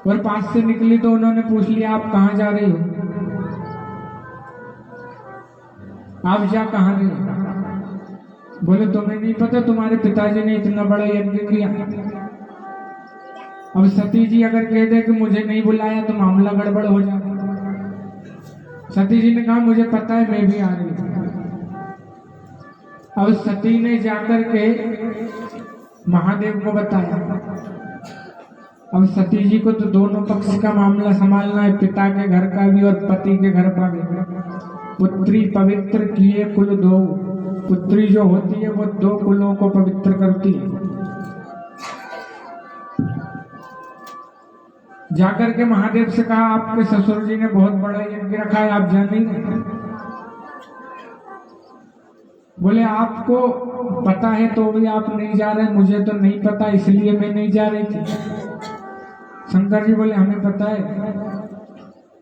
और पास से निकली तो उन्होंने पूछ लिया आप कहां जा रही हो? आप जा कहाँ गए? बोले तुम्हें नहीं पता, तुम्हारे पिताजी ने इतना बड़ा यज्ञ किया। अब सती जी अगर कह दे कि मुझे नहीं बुलाया तो मामला गड़बड़ हो जाए। सती जी ने कहा मुझे पता है, मैं भी आ रही हूँ। अब सती ने जाकर के महादेव को बताया। अब सती जी को तो दोनों पक्ष का मामला संभालना है, पिता के घर का भी और पति के घर का भी। पुत्री पवित्र किए कुल दो, पुत्री जो होती है वो दो कुलों को पवित्र करती है। जाकर के महादेव से कहा आपके ससुर जी ने बहुत बड़ा यज्ञ रखा है, आप जानेंगे? बोले आपको पता है तो भी आप नहीं जा रहे, मुझे तो नहीं पता इसलिए मैं नहीं जा रही थी। शंकर जी बोले हमें पता है,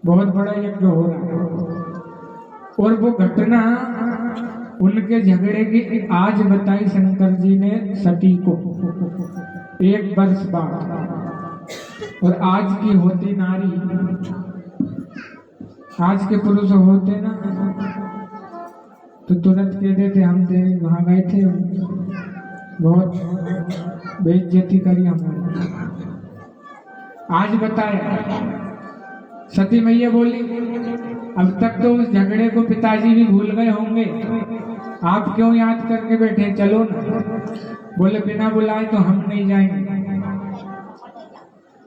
बहुत बड़ा यज्ञ हो रहा है। और वो घटना उनके झगड़े की आज बताई शंकर जी ने सती को 1 वर्ष बाद। और आज की होती नारी, आज के पुरुष होते ना तो तुरंत कह देते हम तेरे वहां गए थे, बहुत बेइज्जती करी हमारी। आज बताया सती मैया बोली अब तक तो उस झगड़े को पिताजी भी भूल गए होंगे, आप क्यों याद करके बैठे, चलो ना। बोले बिना बुलाए तो हम नहीं जाएंगे,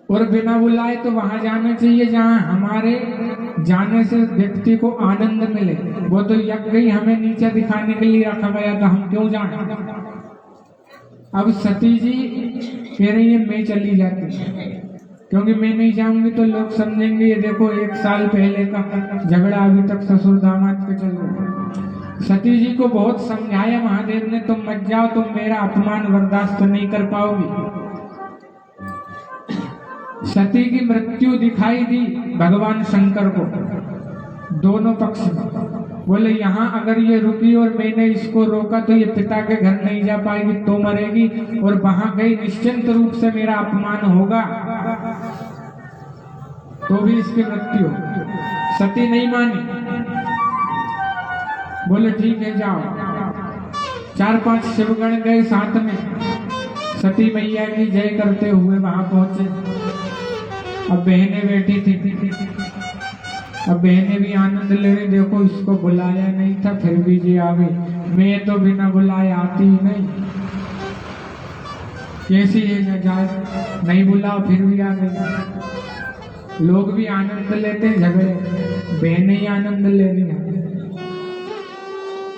और बिना बुलाए तो वहां जाना चाहिए जहां हमारे जाने से व्यक्ति को आनंद मिले। वो तो यज्ञ ही हमें नीचे दिखाने के लिए रखा गया था, हम क्यों जाए। अब सती जी कह रही है मैं चली जाती, क्योंकि मैं नहीं जाऊंगी तो लोग समझेंगे ये देखो 1 साल पहले का झगड़ा अभी तक ससुर दामाद पे चल रहा। सती जी को बहुत समझाया महादेव ने, तुम मत जाओ, तुम मेरा अपमान बर्दाश्त नहीं कर पाओगी। सती की मृत्यु दिखाई दी भगवान शंकर को दोनों पक्ष में। बोले यहाँ अगर ये रुकी और मैंने इसको रोका तो ये पिता के घर नहीं जा पाएगी, तो मरेगी, और वहां गई निश्चिंत रूप से मेरा अपमान होगा, तो भी इसकी मृत्यु। सती नहीं मानी, बोले ठीक है जाओ। 4-5 शिवगण गए साथ में, सती मैया की जय करते हुए वहां पहुंचे। अब बहनें बैठी थी, अब बहनें भी आनंद ले रही, देखो इसको बुलाया नहीं था फिर भी जी आ गई, मैं तो बिना बुलाए आती ही नहीं, कैसी है जाए, नहीं बुलाओ फिर भी आ गई। लोग भी आनंद लेते हैं झगड़े, बहनें ही आनंद ले रही हैं।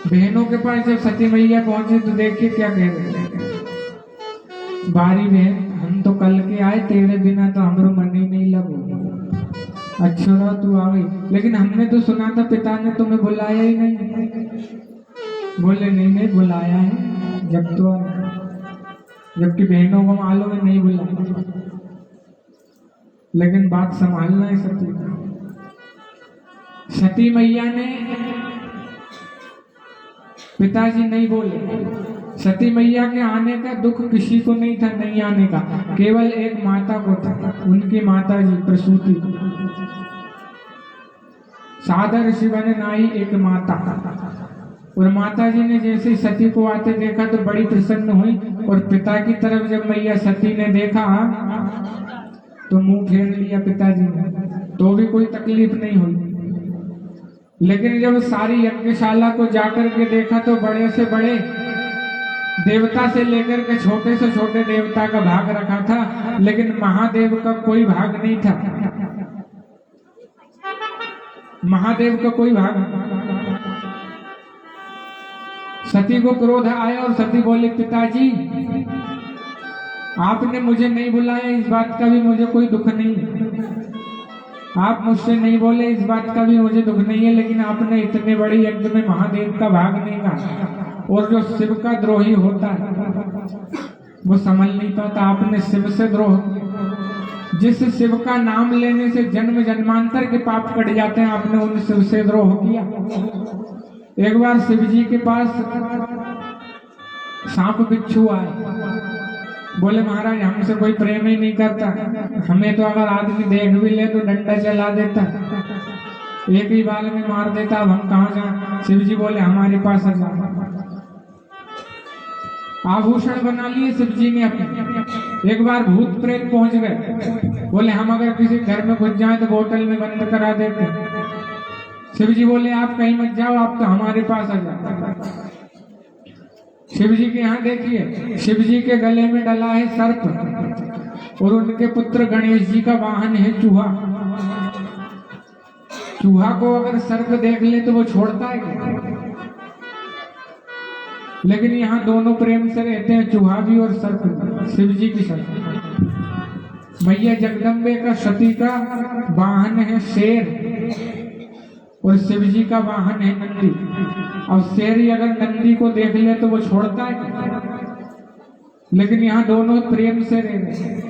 बहनों के पास जब सती मैया पहुंची तो देखिए क्या कह रहे हैं, बारी बहन हम तो कल के आए, तेरे बिना तो हमरो मन ही नहीं लगो, अच्छा रहा तू आ गई, लेकिन हमने तो सुना था पिता ने तुम्हें बुलाया ही नहीं। बोले नहीं बुलाया है, जब तो जबकि बहनों को मालूम है नहीं बुलाया, लेकिन बात संभालना है सती। सती मैया ने, पिताजी नहीं बोले। सती मैया के आने का दुख किसी को नहीं था, नहीं आने का, केवल एक माता को था, उनकी माता जी प्रसूति को। सादर शिवन नाई एक माता, और माता जी ने जैसे सती को आते देखा तो बड़ी प्रसन्न हुई, और पिता की तरफ जब मैया सती ने देखा तो मुंह फेर लिया पिताजी ने, तो भी कोई तकलीफ नहीं हुई। लेकिन जब सारी यज्ञशाला को जाकर के देखा तो बड़े से बड़े देवता से लेकर के छोटे से छोटे देवता का भाग रखा था, लेकिन महादेव का कोई भाग नहीं था, महादेव का कोई भाग नहीं। सती को क्रोध आया और सती बोली पिताजी आपने मुझे नहीं बुलाया, इस बात का भी मुझे कोई दुख नहीं है, आप मुझसे नहीं बोले इस बात का भी मुझे दुख नहीं है, लेकिन आपने इतने बड़े यज्ञ में महादेव का भाग नहीं कहा, और जो शिव का द्रोही होता है वो संभल नहीं पाता, आपने शिव से द्रोह किया। जिस शिव का नाम लेने से जन्म जन्मांतर के पाप कट जाते हैं, आपने उन शिव से द्रोह किया। एक बार शिव जी के पास सांप बिच्छू आए, बोले महाराज हमसे कोई प्रेम ही नहीं करता, हमें तो अगर आदमी देख भी ले तो डंडा चला देता, एक ही बाल में मार देता, अब हम कहाँ जाएं? शिव जी बोले हमारे पास आ जाओ। आभूषण बना लिए शिव जी ने अपने। एक बार भूत प्रेत पहुंच गए, बोले हम अगर किसी घर में घुस जाए तो बोतल में बंद करा देते। शिव जी बोले आप कहीं मत जाओ, आप तो हमारे पास आ जाओ। शिव जी के यहाँ देखिए, शिव जी के गले में डला है सर्प और उनके पुत्र गणेश जी का वाहन है चूहा। चूहा को अगर सर्प देख ले तो वो छोड़ता है क्या? लेकिन यहाँ दोनों प्रेम से रहते हैं, चूहा भी और सर्प भी, शिव जी की सर्प। मैया जगदम्बे का सती का वाहन है शेर और शिव जी का वाहन है नंदी। अब शेर ही अगर नंदी को देख ले तो वो छोड़ता है, लेकिन यहाँ दोनों प्रेम से रह रहे हैं।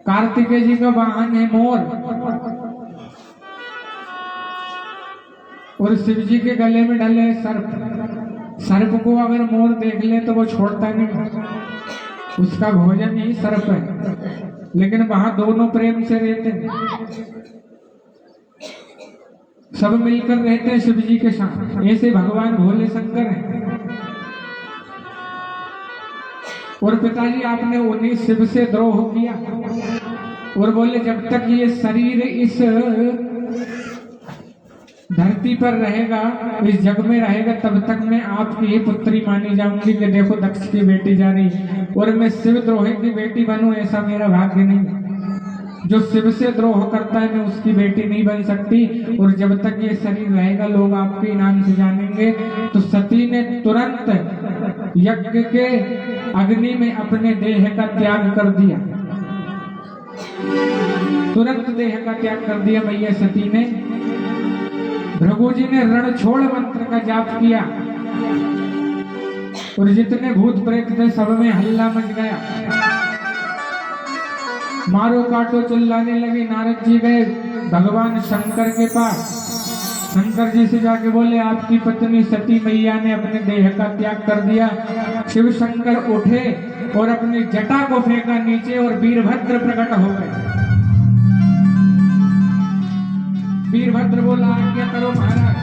कार्तिकेय जी का वाहन है मोर और शिव जी के गले में डले सर्प। सर्प को अगर मोर देख ले तो वो छोड़ता नहीं, उसका भोजन ही सर्प है, लेकिन वहां दोनों प्रेम से रहते हैं, सब मिलकर रहते हैं शिव जी के साथ। ऐसे भगवान भोले शंकर हैं। और पिताजी आपने उन्हीं शिव से द्रोह किया और बोले जब तक ये शरीर इस धरती पर रहेगा, इस जग में रहेगा, तब तक मैं आपकी ही पुत्री मानी जाऊंगी कि देखो दक्ष की बेटी जा रही है, और मैं शिव द्रोही की बेटी बनूं ऐसा मेरा भाग्य नहीं। जो शिव से द्रोह करता है मैं उसकी बेटी नहीं बन सकती, और जब तक ये शरीर रहेगा लोग आपके नाम से जानेंगे। तो सती ने तुरंत यज्ञ के अग्नि में अपने देह का त्याग कर दिया, तुरंत देह का त्याग कर दिया मैया सती ने। भृगु जी ने रणछोड़ मंत्र का जाप किया और जितने भूत प्रेत थे सब में हल्ला मच गया, मारो काटो चिल्लाने लगे। नारद जी गए भगवान शंकर के पास, शंकर जी से जाके बोले आपकी पत्नी सती मैया ने अपने देह का त्याग कर दिया। शिव शंकर उठे और अपनी जटा को फेंका नीचे और वीरभद्र प्रकट हो गए। वीरभद्र बोला आज्ञा करो महाराज।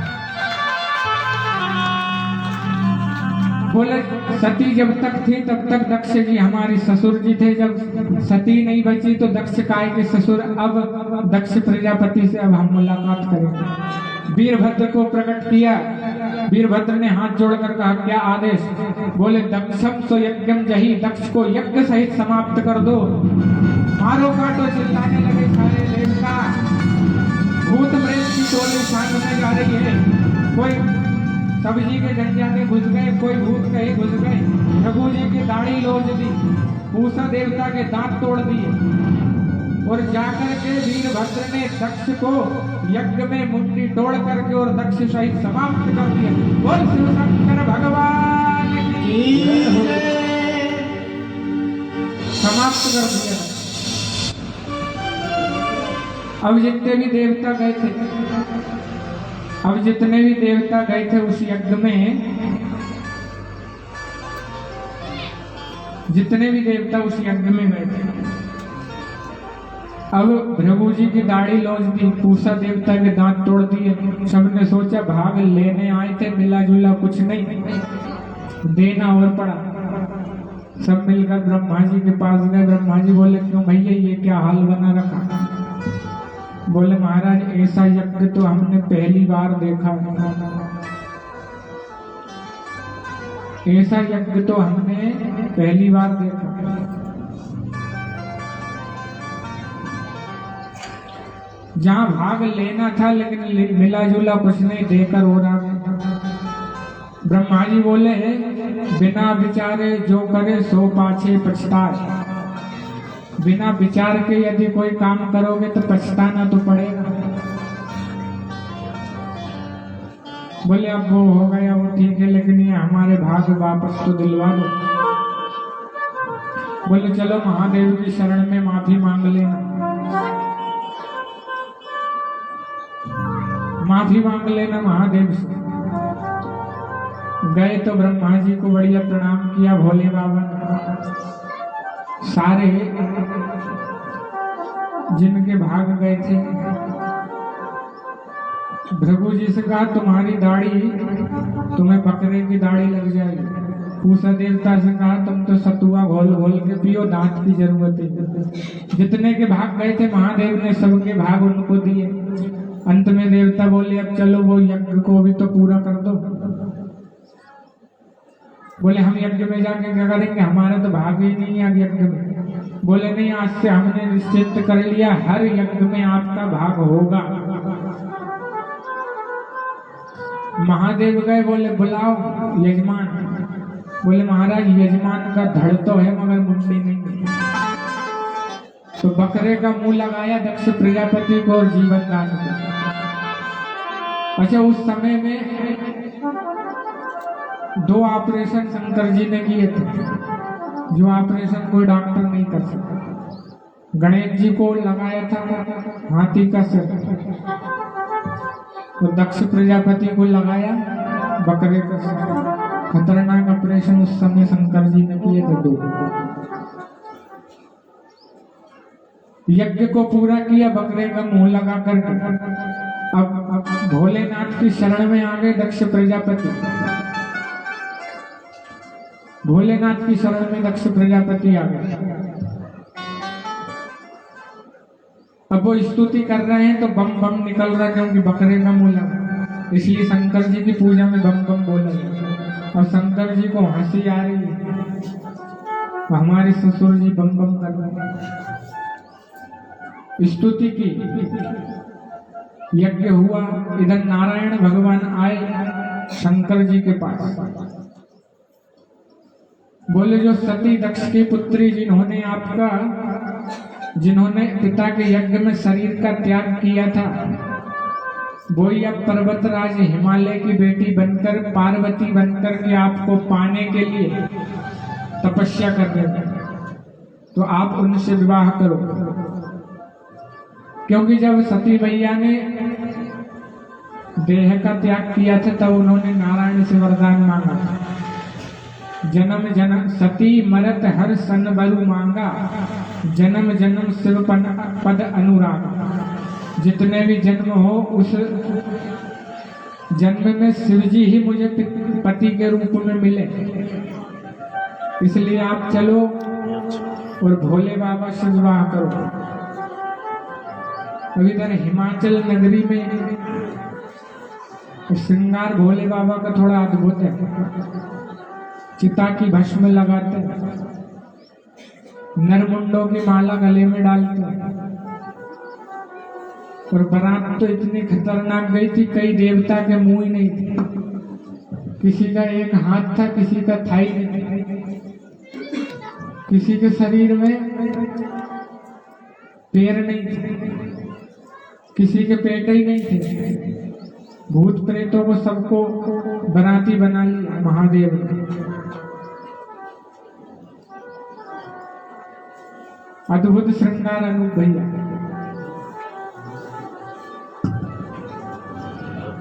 बोले सती जब तक थी तब तक दक्ष जी हमारे ससुर जी थे, जब सती नहीं बची तो दक्ष काय के ससुर, अब दक्ष प्रजापति से अब हम मुलाकात करेंगे। वीरभद्र को प्रकट किया। वीरभद्र ने हाथ जोड़कर कहा क्या आदेश? बोले दक्षम सो यज्ञम जही, दक्ष को यज्ञ सहित समाप्त कर दो। मारो काटो चिल्लाने लगे सारे देवता। भूत प्रेत की टोली सामने जा रही है, कोई सब्जी के गंजा में घुस गए, कोई भूत कहीं घुस गए। रघु जी की दाढ़ी लोज दी, पूषा देवता के दांत तोड़ दिए और जाकर के वीरभद्र ने दक्ष को यज्ञ में मुंडी तोड़ करके और दक्ष सहित समाप्त कर दिया। बोल शिव शंकर भगवान की समाप्त कर दिया। अब जितने भी देवता गए थे, अब जितने भी देवता गए थे उस यज्ञ में, जितने भी देवता उस यज्ञ में गए थे, अब भृगु जी की दाढ़ी लौज दी, पूषा देवता के दांत तोड़ दिए। सबने सोचा भाग लेने आए थे, मिला जुला कुछ नहीं, देना और पड़ा। सब मिलकर ब्रह्मा जी के पास गए। ब्रह्मा जी बोले क्यों भैया ये क्या हाल बना रखा? बोले महाराज ऐसा यज्ञ तो हमने पहली बार देखा, ऐसा यज्ञ तो हमने पहली बार देखा। जहां भाग लेना था लेकिन मिला जुला कुछ नहीं, देकर हो रहा है। ब्रह्मा जी बोले बिना विचारे जो करे सो पाछे पछताए। बिना विचार के यदि कोई काम करोगे तो पछताना तो पड़ेगा। बोले अब वो हो गया वो ठीक है, लेकिन ये हमारे भाग वापस तो दिलवा दो। बोले चलो महादेव की शरण में माफी मांग लेना, माफी मांग लेना महादेव से। गए तो ब्रह्मा जी को बढ़िया प्रणाम किया। भोले बाबा ने सारे जिनके भाग गए थे भृगु जी से कहा तुम्हारी दाढ़ी तुम्हें बकरे की दाढ़ी लग जाएगी। पूषा देवता से कहा तुम तो सतुआ घोल घोल के पियो, दांत की जरूरत है। जितने के भाग गए थे महादेव ने सबके भाग उनको दिए। अंत में देवता बोले अब चलो वो यज्ञ को भी तो पूरा कर दो। बोले हम यज्ञ में जाके क्या करेंगे, हमारा तो भाग ही नहीं है यज्ञ में। बोले नहीं, आज से हमने निश्चित कर लिया हर यज्ञ में आपका भाग होगा। महादेव गए, बोले बुलाओ यजमान। बोले महाराज यजमान का धड़ तो है मगर मुंडी नहीं। तो बकरे का मुंह लगाया दक्ष प्रजापति को और जीवन दान को। अच्छा, उस समय में 2 ऑपरेशन शंकर जी ने किए थे, जो ऑपरेशन कोई डॉक्टर नहीं कर सकता। गणेश जी को लगाया था हाथी का सिर, तो दक्ष प्रजापति को लगाया बकरे का सिर। खतरनाक ऑपरेशन उस समय शंकर जी ने किए थे 2। यज्ञ को पूरा किया बकरे का मुंह लगा करके। अब भोलेनाथ की शरण में आ गए दक्ष प्रजापति। भोलेनाथ की शरण में दक्ष प्रजापति आ गए। अब वो स्तुति कर रहे हैं तो बम बम निकल रहा है, क्योंकि बकरे का मुंह लगा, इसलिए शंकर जी की पूजा में बम बम बोला जाता है। और शंकर जी को हंसी आ रही है, हमारे ससुर जी बम बम कर रहे हैं। स्तुति की, यज्ञ हुआ। इधर नारायण भगवान आए शंकर जी के पास। बोले जो सती दक्ष की पुत्री जिन्होंने पिता के यज्ञ में शरीर का त्याग किया था, वही अब पर्वतराज हिमालय की बेटी बनकर, पार्वती बनकर के आपको पाने के लिए तपस्या कर रहे थे। तो आप उनसे विवाह करो। क्योंकि जब सती मैया ने देह का त्याग किया था तब उन्होंने नारायण से वरदान मांगा, जन्म जन्म सती मरत हर सन बरु मांगा, जन्म जन्म शिव पद अनुराग। जितने भी जन्म हो उस जन्म में शिव जी ही मुझे पति के रूप में मिले, इसलिए आप चलो और भोले बाबा से विवाह करो। अभी इधर हिमाचल नगरी में श्रृंगार भोले बाबा का थोड़ा अद्भुत है। चिता की भस्म लगाते हैं, नरमुंडों की माला गले में डालते हैं। और बारात तो इतनी खतरनाक गई थी, कई देवता के मुंह ही नहीं थे। किसी का एक हाथ था, किसी का थाई नहीं, किसी के शरीर में पैर नहीं थे, किसी के पेट ही नहीं थे। भूत प्रेतों को सबको बराती बना लिया महादेव ने। अद्भुत श्रृंगार अनूप भैया।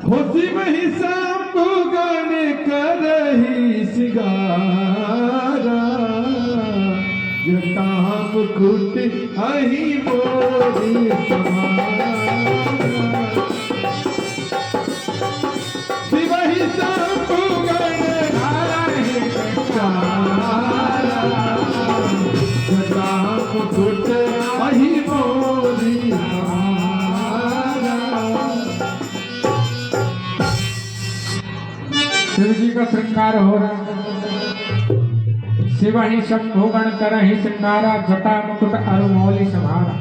होती वही सब गण करही सिगारा, जटाम कुट अहि मोरी समारा। शिवहि सब गण करहि सिगारा, जटाम कुट अहि मोरी समारा। शिव जी का श्रृंगार हो रहा है। शिव ही शंभु गण करहि श्रृंगारा, जटा मुकुट अरुमौलि सभारा।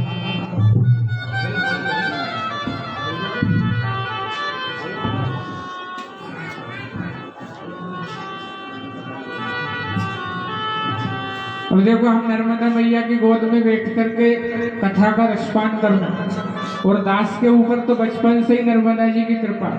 अब देखो, हम नर्मदा मैया की गोद में बैठ करके कथा का रसपान करना, और दास के ऊपर तो बचपन से ही नर्मदा जी की कृपा।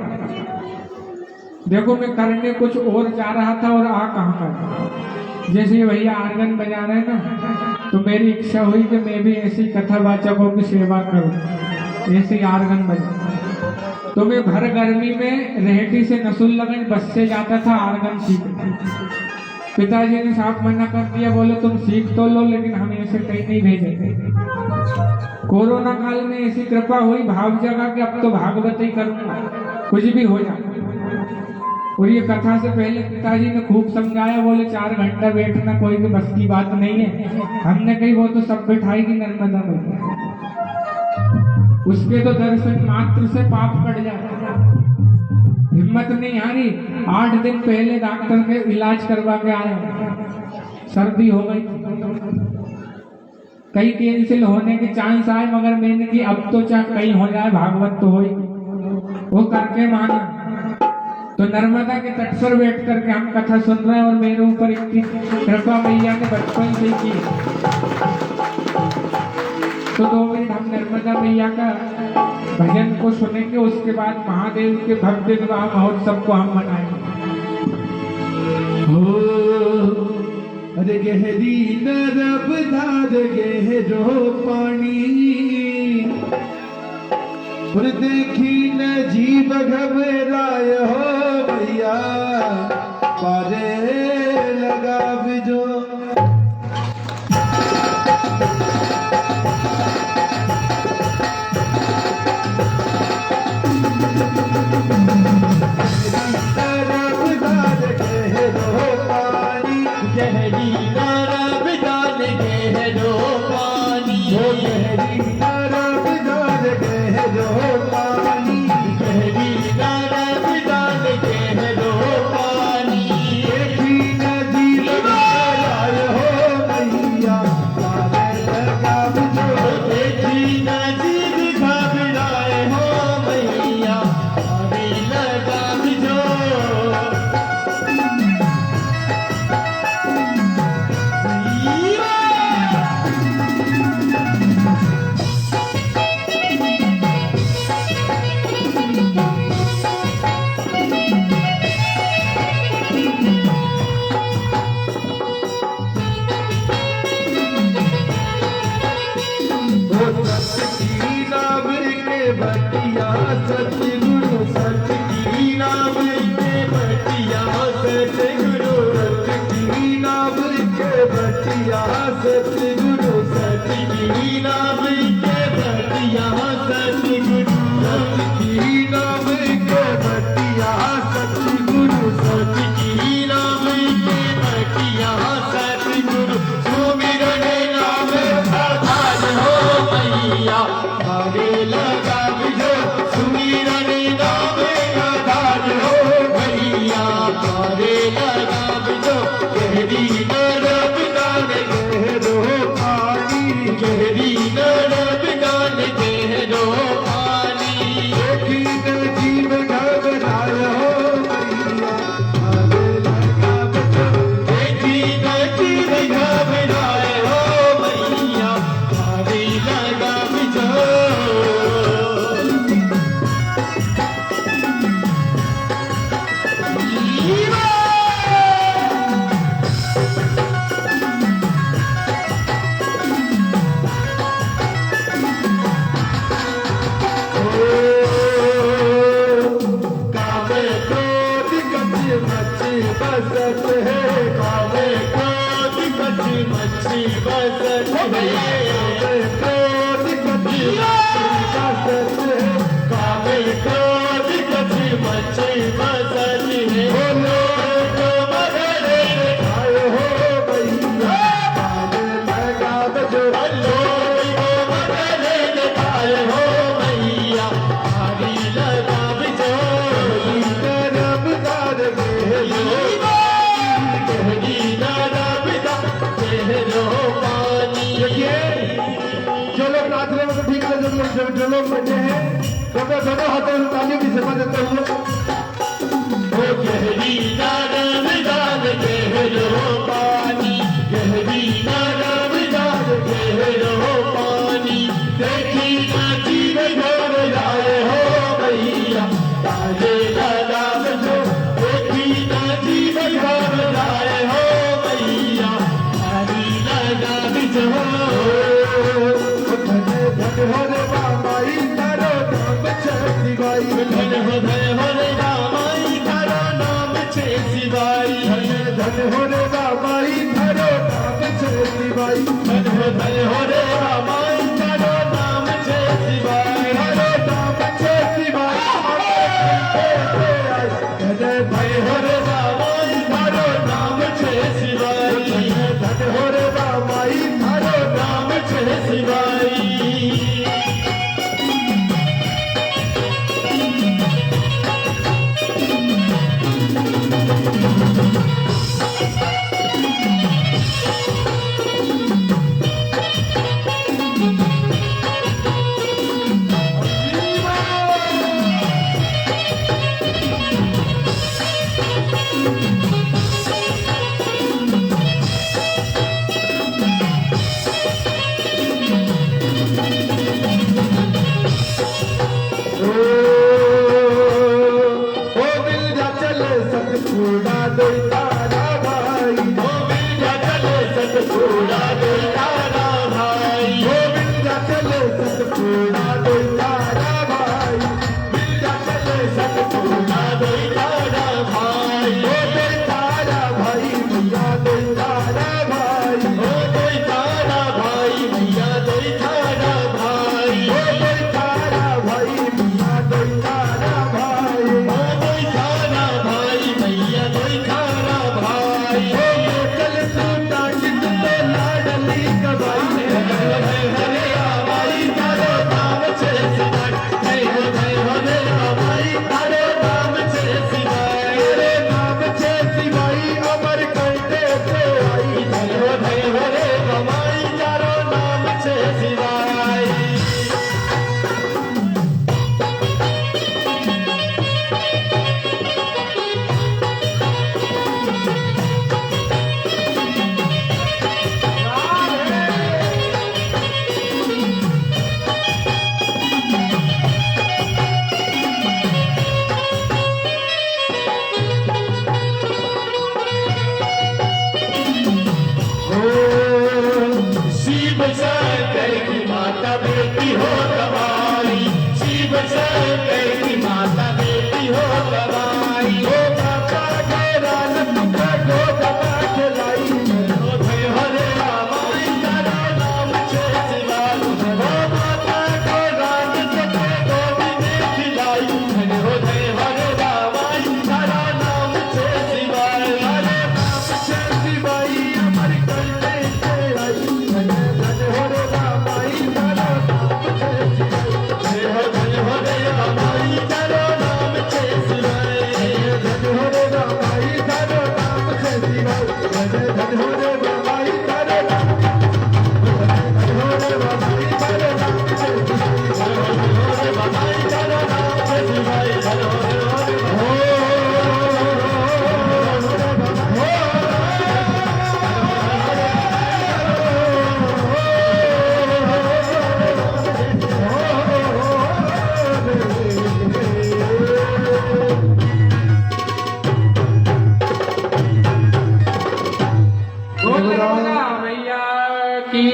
देखो, मैं करने कुछ और जा रहा था और आ कहाँ पर। जैसे भैया आर्गन बजा रहे हैं ना, तो मेरी इच्छा हुई कि मैं भी ऐसी कथावाचकों की सेवा करूं, ऐसे आर्गन बजा। तो मैं भर गर्मी में रेहटी से नसुल्लागंज बस से जाता था आर्गन सीखने। पिताजी ने साफ मना कर दिया, बोले तुम सीख तो लो लेकिन हम ऐसे कहीं नहीं भेजेंगे। कोरोना काल में ऐसी कृपा हुई, भाव जगा कि अब तो भागवत ही करूंगा। कुछ भी हो जाए। और ये कथा से पहले पिताजी ने खूब समझाया, बोले 4 घंटा बैठना कोई के बस की बात नहीं है। हमने कही वो तो सब बैठाएगी नर्मदा में, उसके तो दर्शन मात्र से पाप कट जाता। हिम्मत नहीं हारी। 8 दिन पहले डॉक्टर के इलाज करवा के आया, सर्दी हो गई, कई कैंसिल होने के चांस आए, मगर मैंने कि अब तो चाहे कहीं हो जाए, भागवत तो हो ही। वो करके माना। तो नर्मदा के तट पर बैठ करके हम कथा सुन रहे हैं और मेरे ऊपर इतनी कृपा मैया ने बचपन से की। तो 2 मिनट हम नर्मदा मैया का भजन को सुनेंगे, उसके बाद महादेव के भव्य विवाह महोत्सव को हम मनाएंगे। अरे गहरी नरब धार गहरो पानी, और देखी न जीव घबराय हो भैया, पारे लगा बिजो। सतगुरु सच की नाम के बटिया, सतगुरु सच की नाम के बटिया, सतगुरु सच की नाम के बटिया, सतगुरु सच की नाम के बटिया, सतगुरु सच की नाम के बटिया, सतगुरु सुमिरन नाम आधार हो मैया, आगे लगा बिजो सुमिरन नाम आधार हो मैया, आगे लगा बिजो गहरी नरब दान गहरो पानी, गहरी नरब दान गहरो पानी, देखी न जीव घबराय हो मैया, आगे लगा बिजो, देखी न जीव घबराय हो मैया, आगे लगा बिजो। बसत है कावे कोट कच मच्छी बसत है, कोट कच बसत है, कावे कोट कच मच्छी बसत है, बोलो तो मगरे आए हो भैया, आगे लगा बजो, बोलो तो मगरे आए हो भैया, आगे लगा बजो, करम दार गहलो जो लोग नाच रहे हैं तो ठीक है, जो लोग बैठे हैं दोनों हाथों में ताली की सेवा देते हुए, ओ गहरी नरम दान गहरो पानी, गहरी नरम दान गहरो पानी, देखी ना जीव घबराए हो भैया, आगे लगा बजो, देखी ना जीव घबराए हो भैया, आगे लगा बजो। धन हो रे रामाई तारो नाम छे शिवाई, धन हो रे रामाई तारो नाम छे शिवाई, धन हो रे रामाई तारो नाम छे शिवाई, धन हो रे रामाई तारो नाम छे शिवाई, तारो नाम छे शिवाई। सतपुड़ा दो तारा भाई विंध्याचल सतपुड़ा दो तारा भाई विंध्याचल सतपुड़ा दो तारा भाई विंध्याचल सतपुड़ा दो तारा भाई तारा भाई मैया दो तारा भाई तारा भाई मैया दो तारा भाई तारा भाई मैया दो तारा भाई तारा भाई मैया दो तारा भाई चल सूटा चित तो लाडली कबाई हरे भाई तारो नाम छे सिवाय जय हो रे भाई तारो नाम छे सिवाय रे नाम छे सिवाय अमर करते से आई जय हो रे भाई तारो नाम छे सिवाय शिव शंकर की माता बेटी हो गवाई शिव शंकर की माता बेटी हो गवाई हो माता तेरा लटका को दबा खिलाई हो जय हरे रामाई तारा नाम छे सिवाय हो माता को राज सके गोविंद खिलाई हो जय हरे रामाई तारा नाम छे सिवाय हरे नाम छे सिवाय अमर करते से आई हो रे रामाई तारा नाम छे सिवाय हो रे रामाई तारा नाम छे सिवाय हो रे रामाई तारा नाम छे सिवाय हो रे रामाई तारा नाम हो रे रामाई तारा नाम छे सिवाय हो रे रामाई तारा नाम छे सिवाय नर्मदा मैया की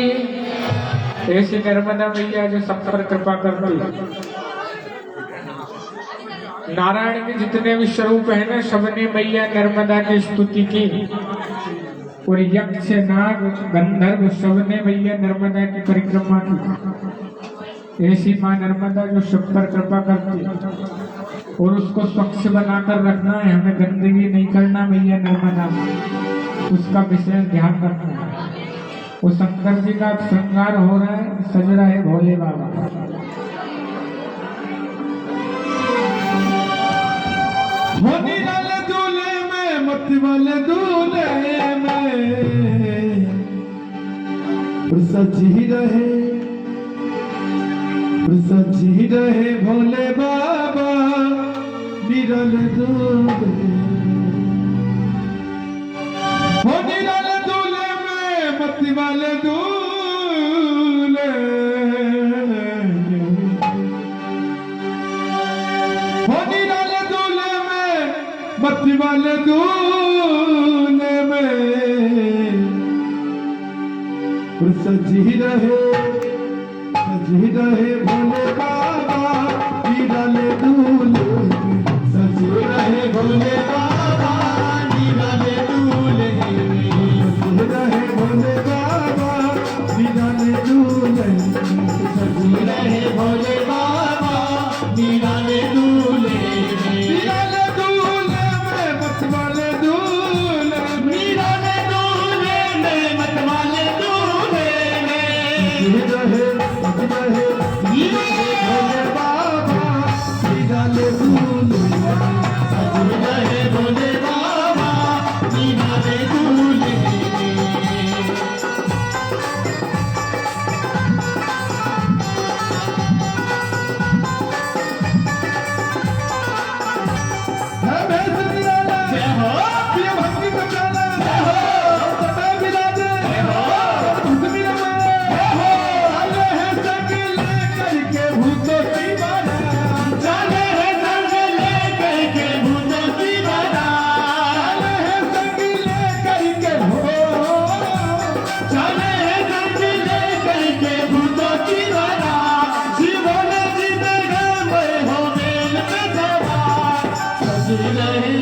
ऐसी नर्मदा मैया जो सब पर कृपा करती नारायण के जितने भी स्वरूप है ना सबने मैया नर्मदा की स्तुति की और यक्ष नाग गंधर्व सबने मैया नर्मदा की परिक्रमा की। ऐसी माँ नर्मदा जो सब पर कृपा करती और उसको स्वच्छ बनाकर रखना है, हमें गंदगी नहीं करना मैया नर्मदा में, उसका विशेष ध्यान रखना है। वो शंकर जी का श्रृंगार हो रहा है, सज रहा है भोले बाबा। होनी वाले दूल्हे में मत वाले दूल्हे में सजी रहे भोले बाबा निरल दूल्हे। होनी वाले दूल्हे में मत वाले दूल्हे होनी वाले दूल्हे में मत वाले दूल्हे में सजी रहे भोले बाबा निराले दूल्हे में, सजी रहे भोले बाबा निराले दूल्हे में, सजी रहे भोले बाबा निराले दूल्हे में, सजी रहे भोले बाबा निराले दूल्हे में, निराले दूल्हे में मत वाले दूल्हे, निराले दूल्हे में मत वाले दूल्हे में, सजी रहे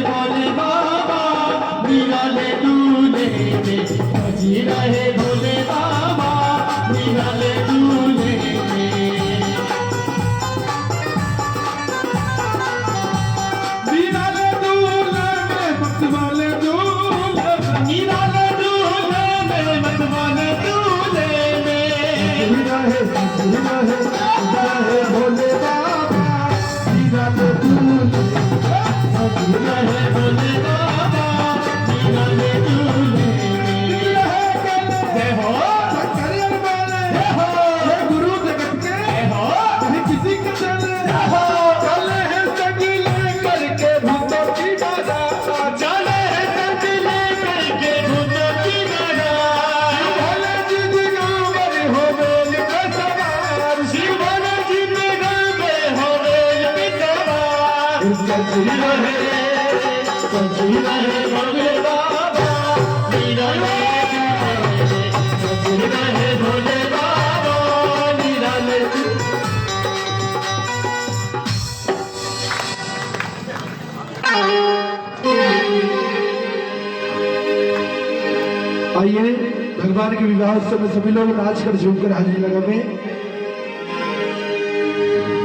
भोले बाबा निराले दूल्हे में सजी रहे भोले बाबा निराले दूल्हे में निराले दूल्हे में मतवाले दूल्हे निराले दूल्हे में मतवाले दूल्हे में रहे भोले बाबा निराले दूल्हे रहे भोले बाबा निराले दूल्हे जय हो करियर वाले जय हो ये गुरु जगत के जय हो नहीं किसी के चले जय हो चले हैं सगले करके भूतों की बारात चले हैं सजले करके भूतों की बारात भोले जी दिगंबर हो बेल का सवार शिव भोले जी ने गंगे हो रेल पे सवार सजी रहे भोले बाबा निराले सजी रहे भोले बाबा निराले आइए भगवान के विवाह उत्सव में सभी लोग नाच कर झूमकर हाजिरी लगावे।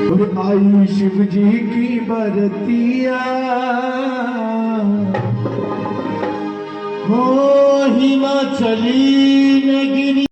बोले आई शिव जी की बरतिया हो हिमाचली